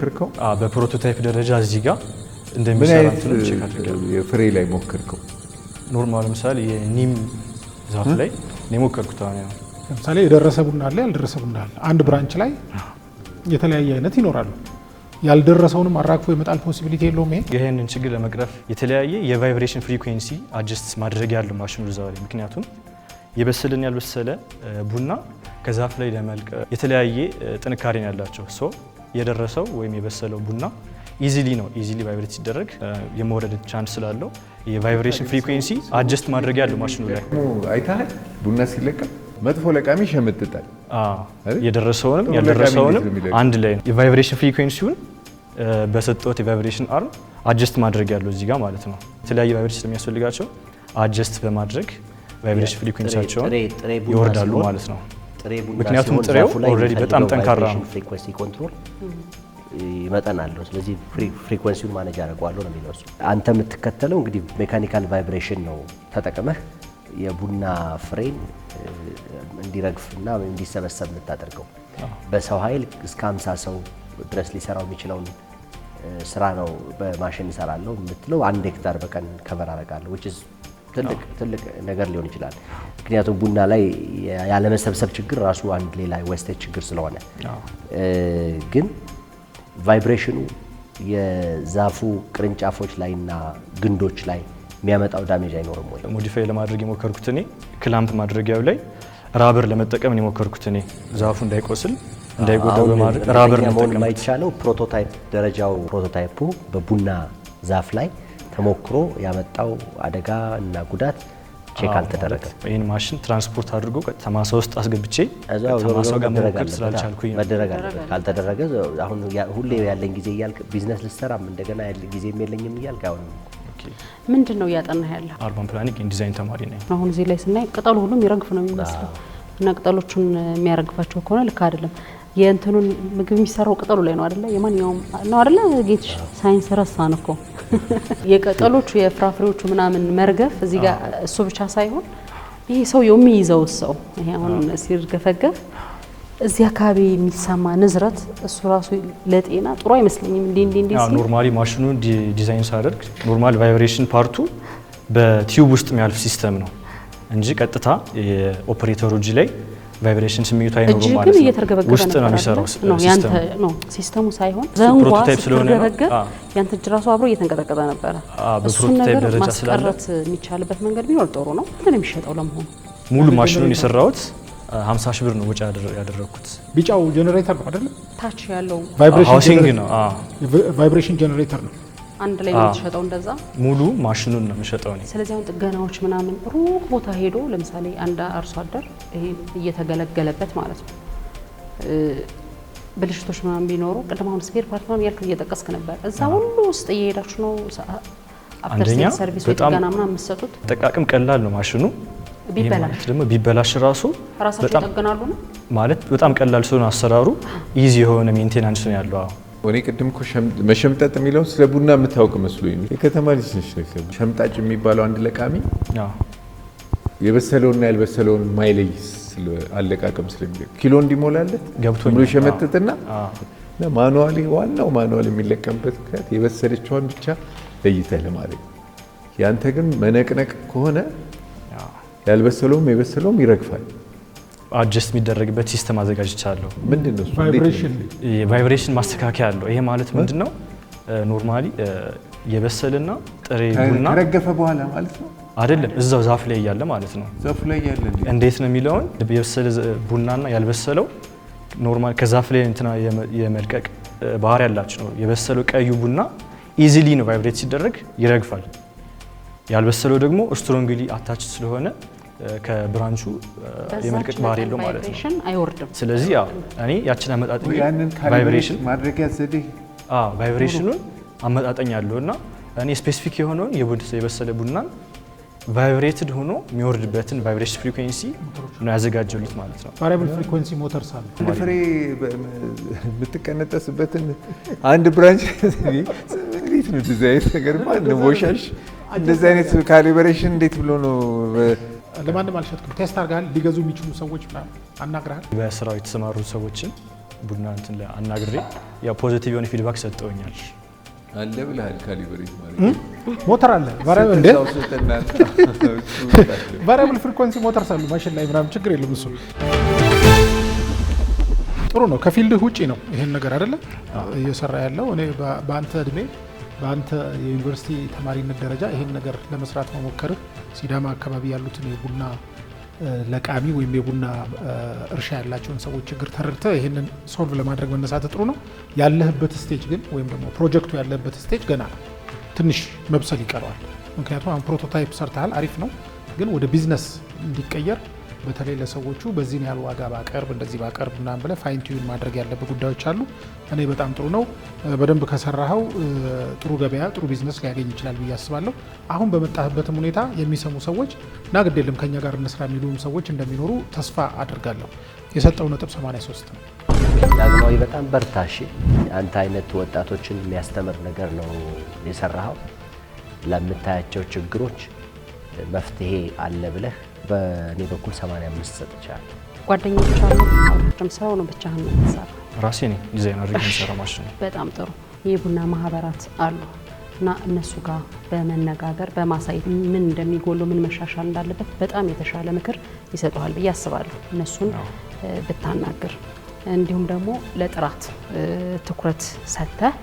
በፕሮቶታይፕ ደረጃ እዚህ ጋር እንደሚሰራ እንትን ቼክ አድርጌያለሁ። የፍሬ ላይ ሞከርከው? ኖርማል ለምሳሌ የኒም ዛፍ ላይ ነው የሞከርኩት። አሁን ለምሳሌ የደረሰ ቡና አለ፣ ያልደረሰ ቡና አለ። አንድ ብራንች ላይ የተለያየ አይነት ይኖራሉ። ያልደረሰውንም አራግፎ የመጣል ፖሲቢሊቲ የለውም። ይሄንን ችግር ለመቅረፍ የተለያየ የቫይብሬሽን ፍሪኩዌንሲ አጀስት ማድረግ ያለው ማሽኑ እዛው ላይ ምክንያቱም የበሰለን ያልበሰለ ቡና ከዛፍ ላይ ለመልቀቅ የተለያየ ጥንካሬ ያላቸው ሶ የደረሰው ወይም የበሰለው ቡና ኢዚሊ ቫይብሬት ሲደረግ የመውረድ ቻንስ ስላለው የቫይብሬሽን ፍሪኩዌንሲ አጀስት ማድረግ ያለው ማሽኑ ላይ አይታል። ቡና ሲለቀም መጥፎ ለቃሚ ይሸመጥጣል። የደረሰውንም ያልደረሰውንም አንድ ላይ ነው። የቫይብሬሽን ፍሪኩዌንሲውን በሰጠውት የቫይብሬሽን አርም አጀስት ማድረግ ያለው እዚህ ጋር ማለት ነው። የተለያየ ቫይብሬሽን ስለሚያስፈልጋቸው አጀስት በማድረግ ቫይብሬሽን ፍሪኩዌንሲያቸውን ይወርዳሉ ማለት ነው። ምክንያቱም ጥሬው ኦልሬዲ በጣም ጠንካራ ነው። ፍሪኩዌንሲ ኮንትሮል መጠን አለው። ስለዚህ ፍሪኩዌንሲውን ማኔጅ አደርገዋለሁ ነው የሚለው እሱ። አንተ የምትከተለው እንግዲህ ሜካኒካል ቫይብሬሽን ነው ተጠቅመህ የቡና ፍሬን እንዲረግፍና እንዲሰበሰብ የምታደርገው። በሰው ኃይል እስከ 50 ሰው ድረስ ሊሰራው የሚችለውን ስራ ነው በማሽን እሰራለሁ የምትለው። 1 ሄክታር በቀን ከቨር አደርጋለሁ which is ትልቅ ነገር ሊሆን ይችላል። ምክንያቱም ቡና ላይ ያለመሰብሰብ ችግር ራሱ አንድ ሌላ ዌስቴጅ ችግር ስለሆነ ግን ቫይብሬሽኑ የዛፉ ቅርንጫፎች ላይና ግንዶች ላይ የሚያመጣው ዳሜጅ አይኖርም ወይ? ሞዲፋይ ለማድረግ የሞከርኩት እኔ ክላምፕ ማድረጊያው ላይ ራበር ለመጠቀም የሞከርኩት እኔ ዛፉ እንዳይቆስል እንዳይጎዳው በማድረግ ራበር መሆን የማይቻለው ፕሮቶታይፕ ደረጃው ፕሮቶታይፑ በቡና ዛፍ ላይ ተሞክሮ ያመጣው አደጋ እና ጉዳት ቼክ አልተደረገም። ይህን ማሽን ትራንስፖርት አድርጎ ማሳ ውስጥ አስገብቼ ማሳው ጋር መሞከር ስላልቻልኩኝ መደረግ አለበት። ካልተደረገ አሁን ሁሌ ያለኝ ጊዜ እያልክ ቢዝነስ ልሰራም እንደገና ያለ ጊዜም የለኝም እያልክ አሁን ምንድን ነው እያጠናህ ያለህ? አርባን ፕላኒንግ ኤንድ ዲዛይን ተማሪ ነኝ። አሁን እዚህ ላይ ስናይ ቅጠሉ ሁሉ የሚረግፍ ነው የሚመስለው እና ቅጠሎቹን የሚያረግፋቸው ከሆነ ልክ አይደለም። የእንትኑን ምግብ የሚሰራው ቅጠሉ ላይ ነው አይደለ? የማንኛውም ነው አይደለ? ጌትሽ ሳይንስ ረሳን እኮ የቅጠሎቹ የፍራፍሬዎቹ ምናምን መርገፍ እዚህ ጋር እሱ ብቻ ሳይሆን ይሄ ሰው የሚይዘው ሰው ይሄ አሁን ሲርገፈገፍ እዚህ አካባቢ የሚሰማ ንዝረት እሱ ራሱ ለጤና ጥሩ አይመስለኝም። እንዴ ኖርማሊ ማሽኑ ዲዛይን ሳደርግ ኖርማል ቫይብሬሽን ፓርቱ በቲዩብ ውስጥ የሚያልፍ ሲስተም ነው እንጂ ቀጥታ የኦፕሬተሩ እጅ ላይ ቫይብሬሽን ስሜቱ አይኖርም ማለት ነው። ውስጥ ነው የሚሰራው ሲስተሙ ሳይሆን ዘንጓ ሲርገበገብ ያንተ እጅ ራሱ አብሮ እየተንቀጠቀጠ ነበረ። እሱን ነገር ማስቀረት የሚቻልበት መንገድ ቢኖር ጥሩ ነው። ግን የሚሸጠው ለመሆኑ ሙሉ ማሽኑን የሰራሁት 50 ሺህ ብር ነው ወጪ ያደረኩት። ቢጫው ጄነሬተር ነው አይደል? ታች ያለው ሃውሲንግ ነው። ቫይብሬሽን ጄነሬተር ነው። አንድ ላይ ነው የተሸጠው እንደዛ ሙሉ ማሽኑን ነው የሚሸጠው ነው። ስለዚህ አሁን ጥገናዎች ምናምን ሩቅ ቦታ ሄዶ ለምሳሌ አንድ አርሶ አደር ይሄ እየተገለገለበት ማለት ነው ብልሽቶች ምናምን ቢኖሩ ቅድም አሁን ስፔር ፓርት ምናምን ያልክ እየጠቀስክ ነበር። እዛ ሁሉ ውስጥ እየሄዳችሁ ነው አፍተር ሴል ሰርቪስ ወይ ጥገና ምናምን የምትሰጡት? አጠቃቀም ቀላል ነው ማሽኑ። ቢበላሽ ደግሞ ቢበላሽ ራሱ በጣም ይጠገናሉ ነው ማለት በጣም ቀላል ስለሆነ አሰራሩ ኢዚ የሆነ ሜንቴናንስ ነው ያለው። እኔ ቅድም እኮ መሸምጠጥ የሚለውን ስለ ቡና የምታውቅ መስሎኝ ነው። የከተማ ልጅ ነች። ሸምጣጭ የሚባለው አንድ ለቃሚ የበሰለውና ያልበሰለውን ማይለይ አለቃቀም ስለሚል ኪሎ እንዲሞላለት ብሎ ሸመጥጥና ማኑዋሊ ዋናው ማኑዋል የሚለቀምበት ምክንያት የበሰለችዋን ብቻ ለይተህ ለማለት። ያንተ ግን መነቅነቅ ከሆነ ያልበሰለውም የበሰለውም ይረግፋል። አድጀስት የሚደረግበት ሲስተም አዘጋጅቻለሁ። ምንድነው እሱ? ቫይብሬሽን ማስተካከያ አለው። ይሄ ማለት ምንድነው? ኖርማሊ የበሰለና ጥሬ ቡና ከረገፈ በኋላ ማለት ነው አይደለም፣ እዛው ዛፍ ላይ ያለ ማለት ነው። ዛፍ ላይ ያለ እንዴት ነው የሚለውን የበሰለ ቡናና ያልበሰለው ኖርማል ከዛፍ ላይ እንትና የመልቀቅ ባህሪ ያላቸው ነው። የበሰለው ቀዩ ቡና ኢዚሊ ነው ቫይብሬት ሲደረግ ይረግፋል። ያልበሰለው ደግሞ ስትሮንግሊ አታች ስለሆነ ከብራንቹ የመልቀቅ ባህሪ የለው ማለት ነው። አይወርድም። ስለዚህ ያው እኔ ያችን አመጣጠኝ ቫይብሬሽን ማድረጊያ ዘዴ ቫይብሬሽኑን አመጣጠኝ ያለውና እኔ ስፔሲፊክ የሆነውን የበሰለ ቡናን ቫይብሬትድ ሆኖ የሚወርድበትን ቫይብሬሽን ፍሪኩዌንሲ ነው ያዘጋጀሉት ማለት ነው። ቫሪያብል ፍሪኩዌንሲ ሞተርስ አለ። ፍሬ የምትቀነጠስበትን አንድ ብራንች እንዴት ነው ዲዛይን ነገር ማለት ነው? ቦሻሽ እንደዚህ አይነት ካሊብሬሽን እንዴት ብሎ ነው? ለማንም አልሸጥኩም። ቴስት አድርገሃል? ሊገዙ የሚችሉ ሰዎች አናግረሃል? በስራው የተሰማሩ ሰዎችን ቡና እንትን አናግሬ ያው ፖዚቲቭ የሆነ ፊድባክ ሰጠውኛል። አለ ብለሃል። ካሊብሬት ማለት ሞተር አለ። ቫሪያብል ፍሪኩዌንሲ ሞተርስ አሉ ማሽን ላይ ምናምን ችግር የለም። እሱ ጥሩ ነው። ከፊልድህ ውጪ ነው ይሄን ነገር አይደለ እየሰራ ያለው። እኔ በአንተ እድሜ በአንተ የዩኒቨርሲቲ ተማሪነት ደረጃ ይሄን ነገር ለመስራት መሞከር ሲዳማ አካባቢ ያሉትን የቡና ለቃሚ ወይም የቡና እርሻ ያላቸውን ሰዎች ችግር ተረድተህ ይሄንን ሶልቭ ለማድረግ መነሳት ጥሩ ነው። ያለህበት ስቴጅ ግን ወይም ደግሞ ፕሮጀክቱ ያለበት ስቴጅ ገና ትንሽ መብሰል ይቀረዋል። ምክንያቱም አሁን ፕሮቶታይፕ ሰርተሃል፣ አሪፍ ነው። ግን ወደ ቢዝነስ እንዲቀየር በተለይ ለሰዎቹ በዚህን ያህል ዋጋ ባቀርብ እንደዚህ ባቀርብ ምናምን ብለህ ፋይን ቲዩን ማድረግ ያለበት ጉዳዮች አሉ። እኔ በጣም ጥሩ ነው። በደንብ ከሰራኸው ጥሩ ገበያ ጥሩ ቢዝነስ ሊያገኝ ይችላል ብዬ አስባለሁ። አሁን በመጣህበትም ሁኔታ የሚሰሙ ሰዎች ና ግድ የለም ከኛ ጋር እንስራ የሚሉም ሰዎች እንደሚኖሩ ተስፋ አድርጋለሁ። የሰጠው ነጥብ 83 ነው። ዳግማዊ በጣም በርታሽ። አንተ አይነት ወጣቶችን የሚያስተምር ነገር ነው የሰራኸው። ለምታያቸው ችግሮች መፍትሄ አለ ብለህ በእኔ በኩል 85 ሰጥቻለሁ። ጓደኞች አሉ አብሮችም ስራው ነው ብቻህን ነው? ራሴ ነኝ ዲዛይን አድርጌ የምሰራው ማሽን ነው። በጣም ጥሩ። የቡና ማህበራት አሉ። እና እነሱ ጋር በመነጋገር በማሳየት ምን እንደሚጎሉ ምን መሻሻል እንዳለበት በጣም የተሻለ ምክር ይሰጡሃል ብዬ አስባለሁ እነሱን ብታናገር። እንዲሁም ደግሞ ለጥራት ትኩረት ሰጥተህ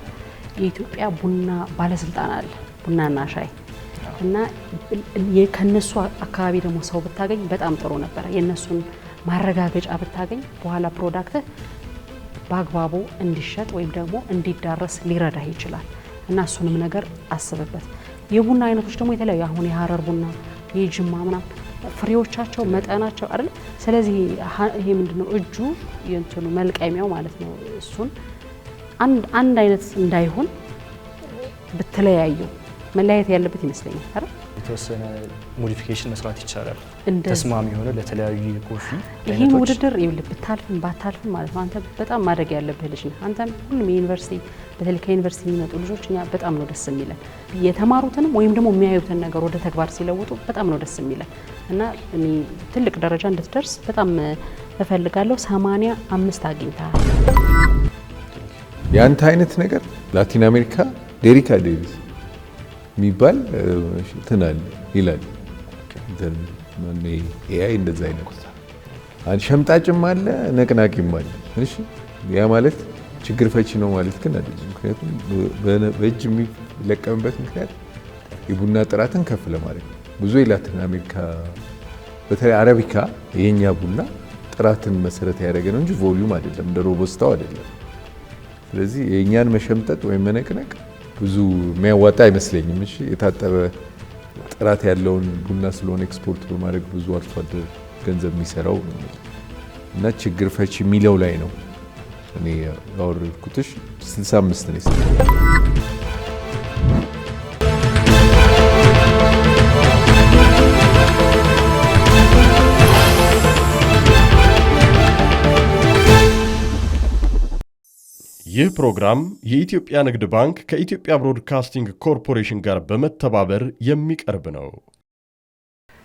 የኢትዮጵያ ቡና ባለስልጣን አለ ቡናና ሻይ እና ከነሱ አካባቢ ደግሞ ሰው ብታገኝ በጣም ጥሩ ነበር። የነሱን ማረጋገጫ ብታገኝ በኋላ ፕሮዳክት በአግባቡ እንዲሸጥ ወይም ደግሞ እንዲዳረስ ሊረዳህ ይችላል እና እሱንም ነገር አስብበት። የቡና አይነቶች ደግሞ የተለያዩ አሁን የሀረር ቡና የጅማ ምናምን ፍሬዎቻቸው መጠናቸው አይደል። ስለዚህ ይሄ ምንድነው እጁ የእንትኑ መልቀሚያው ማለት ነው። እሱን አንድ አይነት እንዳይሆን ብትለያዩ መለያየት ያለበት ይመስለኛል አይደል። የተወሰነ ሞዲፊኬሽን መስራት ይቻላል ተስማሚ ሆነ ለተለያዩ ኮፊ ይሄን ውድድር ብታልፍን ባታልፍን ማለት ነው። አንተ በጣም ማድረግ ያለብህ ልጅ ነህ። አንተም ሁሉም የዩኒቨርሲቲ በተለይ ከዩኒቨርሲቲ የሚመጡ ልጆች እኛ በጣም ነው ደስ የሚለን የተማሩትንም ወይም ደግሞ የሚያዩትን ነገር ወደ ተግባር ሲለውጡ በጣም ነው ደስ የሚለን እና እኔ ትልቅ ደረጃ እንድትደርስ በጣም እፈልጋለሁ። 85 አግኝተሃል። ያንተ አይነት ነገር ላቲን አሜሪካ ዴሪካ ዴቪስ የሚባል ትናል ይላል ኤአይ እንደዛ አይነት ሸምጣጭም አለ ነቅናቂም አለ። እሺ ያ ማለት ችግር ፈቺ ነው ማለት ግን አይደለም። ምክንያቱም በእጅ የሚለቀምበት ምክንያት የቡና ጥራትን ከፍ ለማድረግ ነው። ብዙ የላቲን አሜሪካ በተለይ አረቢካ የኛ ቡና ጥራትን መሰረት ያደረገ ነው እንጂ ቮሊዩም አይደለም፣ እንደ ሮቡስታው አይደለም። ስለዚህ የኛን መሸምጠጥ ወይም መነቅነቅ ብዙ የሚያዋጣ አይመስለኝም። እሺ የታጠበ ጥራት ያለውን ቡና ስለሆነ ኤክስፖርት በማድረግ ብዙ አርሶ አደር ገንዘብ የሚሰራው እና ችግር ፈቺ የሚለው ላይ ነው እኔ ያወረድኩትሽ 65 ነው። ይህ ፕሮግራም የኢትዮጵያ ንግድ ባንክ ከኢትዮጵያ ብሮድካስቲንግ ኮርፖሬሽን ጋር በመተባበር የሚቀርብ ነው።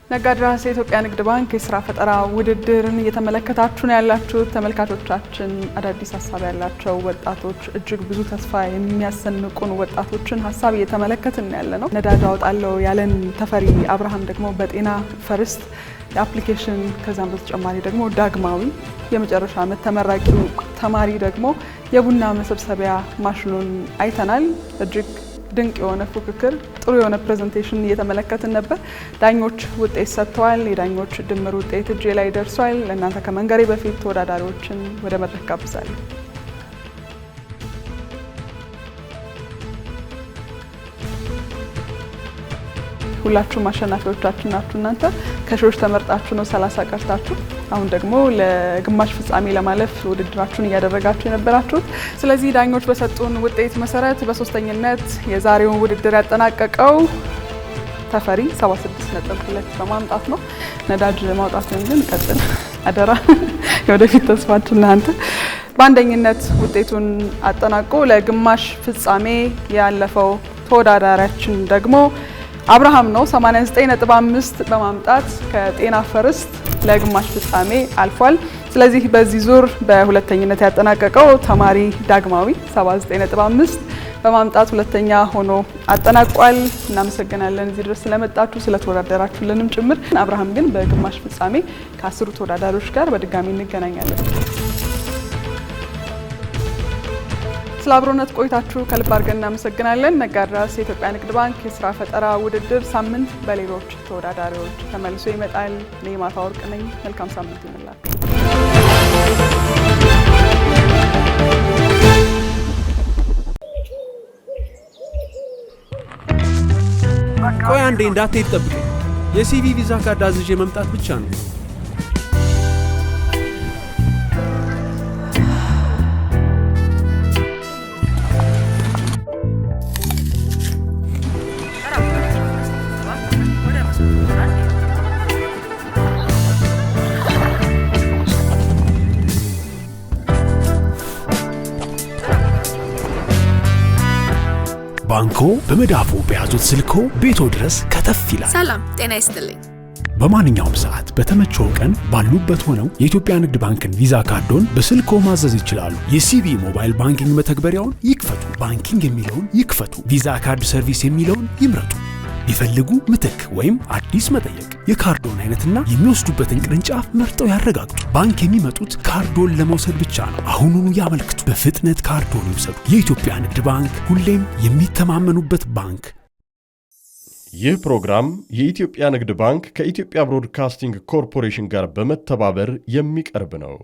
ነጋድራስ የኢትዮጵያ ንግድ ባንክ የስራ ፈጠራ ውድድርን እየተመለከታችሁ ነው ያላችሁት። ተመልካቾቻችን አዳዲስ ሀሳብ ያላቸው ወጣቶች እጅግ ብዙ ተስፋ የሚያሰንቁን ወጣቶችን ሀሳብ እየተመለከትን ያለ ነው። ነዳጅ አወጣለሁ ያለን ተፈሪ አብርሃም ደግሞ በጤና ፈርስት የአፕሊኬሽን ከዛም በተጨማሪ ደግሞ ዳግማዊ የመጨረሻ ዓመት ተመራቂው ተማሪ ደግሞ የቡና መሰብሰቢያ ማሽኑን አይተናል። እጅግ ድንቅ የሆነ ፉክክር፣ ጥሩ የሆነ ፕሬዘንቴሽን እየተመለከትን ነበር። ዳኞች ውጤት ሰጥተዋል። የዳኞች ድምር ውጤት እጄ ላይ ደርሷል። ለእናንተ ከመንገሬ በፊት ተወዳዳሪዎችን ወደ መድረክ ጋብዛለሁ። ሁላችሁም አሸናፊዎቻችን ናችሁ። እናንተ ከሺዎች ተመርጣችሁ ነው 30 ቀርታችሁ አሁን ደግሞ ለግማሽ ፍጻሜ ለማለፍ ውድድራችሁን እያደረጋችሁ የነበራችሁት። ስለዚህ ዳኞች በሰጡን ውጤት መሰረት በሶስተኝነት የዛሬውን ውድድር ያጠናቀቀው ተፈሪ 76.2 በማምጣት ነው። ነዳጅ ማውጣትን ግን ቀጥል አደራ፣ የወደፊት ተስፋችን እናንተ። በአንደኝነት ውጤቱን አጠናቆ ለግማሽ ፍጻሜ ያለፈው ተወዳዳሪያችን ደግሞ አብርሃም ነው። 89.5 በማምጣት ከጤና ፈርስት ለግማሽ ፍጻሜ አልፏል። ስለዚህ በዚህ ዙር በሁለተኝነት ያጠናቀቀው ተማሪ ዳግማዊ 79.5 በማምጣት ሁለተኛ ሆኖ አጠናቋል። እናመሰግናለን እዚህ ድረስ ስለመጣችሁ ስለተወዳደራችሁልንም ጭምር። አብርሃም ግን በግማሽ ፍጻሜ ከ10 ተወዳዳሪዎች ጋር በድጋሚ እንገናኛለን። ስለ አብሮነት ቆይታችሁ ከልብ አድርገን እናመሰግናለን። ነጋድራስ የኢትዮጵያ ንግድ ባንክ የስራ ፈጠራ ውድድር ሳምንት በሌሎች ተወዳዳሪዎች ተመልሶ ይመጣል። እኔ ማታ ወርቅ ነኝ። መልካም ሳምንት ይሁንላችሁ። ቆይ አንዴ እንዳትሄድ ጠብቀኝ። የሲቪ ቪዛ ካርድ አዝዤ መምጣት ብቻ ነው። ባንኮ በመዳፉ በያዙት ስልኮ ቤቶ ድረስ ከተፍ ይላል። ሰላም ጤና ይስጥልኝ። በማንኛውም ሰዓት በተመቸው ቀን ባሉበት ሆነው የኢትዮጵያ ንግድ ባንክን ቪዛ ካርዶን በስልኮ ማዘዝ ይችላሉ። የሲቢ ሞባይል ባንኪንግ መተግበሪያውን ይክፈቱ። ባንኪንግ የሚለውን ይክፈቱ። ቪዛ ካርድ ሰርቪስ የሚለውን ይምረጡ። ይፈልጉ ምትክ ወይም አዲስ መጠየቅ፣ የካርዶን አይነትና የሚወስዱበትን ቅርንጫፍ መርጠው ያረጋግጡ። ባንክ የሚመጡት ካርዶን ለመውሰድ ብቻ ነው። አሁኑኑ ያመልክቱ። በፍጥነት ካርዶን ይውሰዱ። የኢትዮጵያ ንግድ ባንክ፣ ሁሌም የሚተማመኑበት ባንክ። ይህ ፕሮግራም የኢትዮጵያ ንግድ ባንክ ከኢትዮጵያ ብሮድካስቲንግ ኮርፖሬሽን ጋር በመተባበር የሚቀርብ ነው።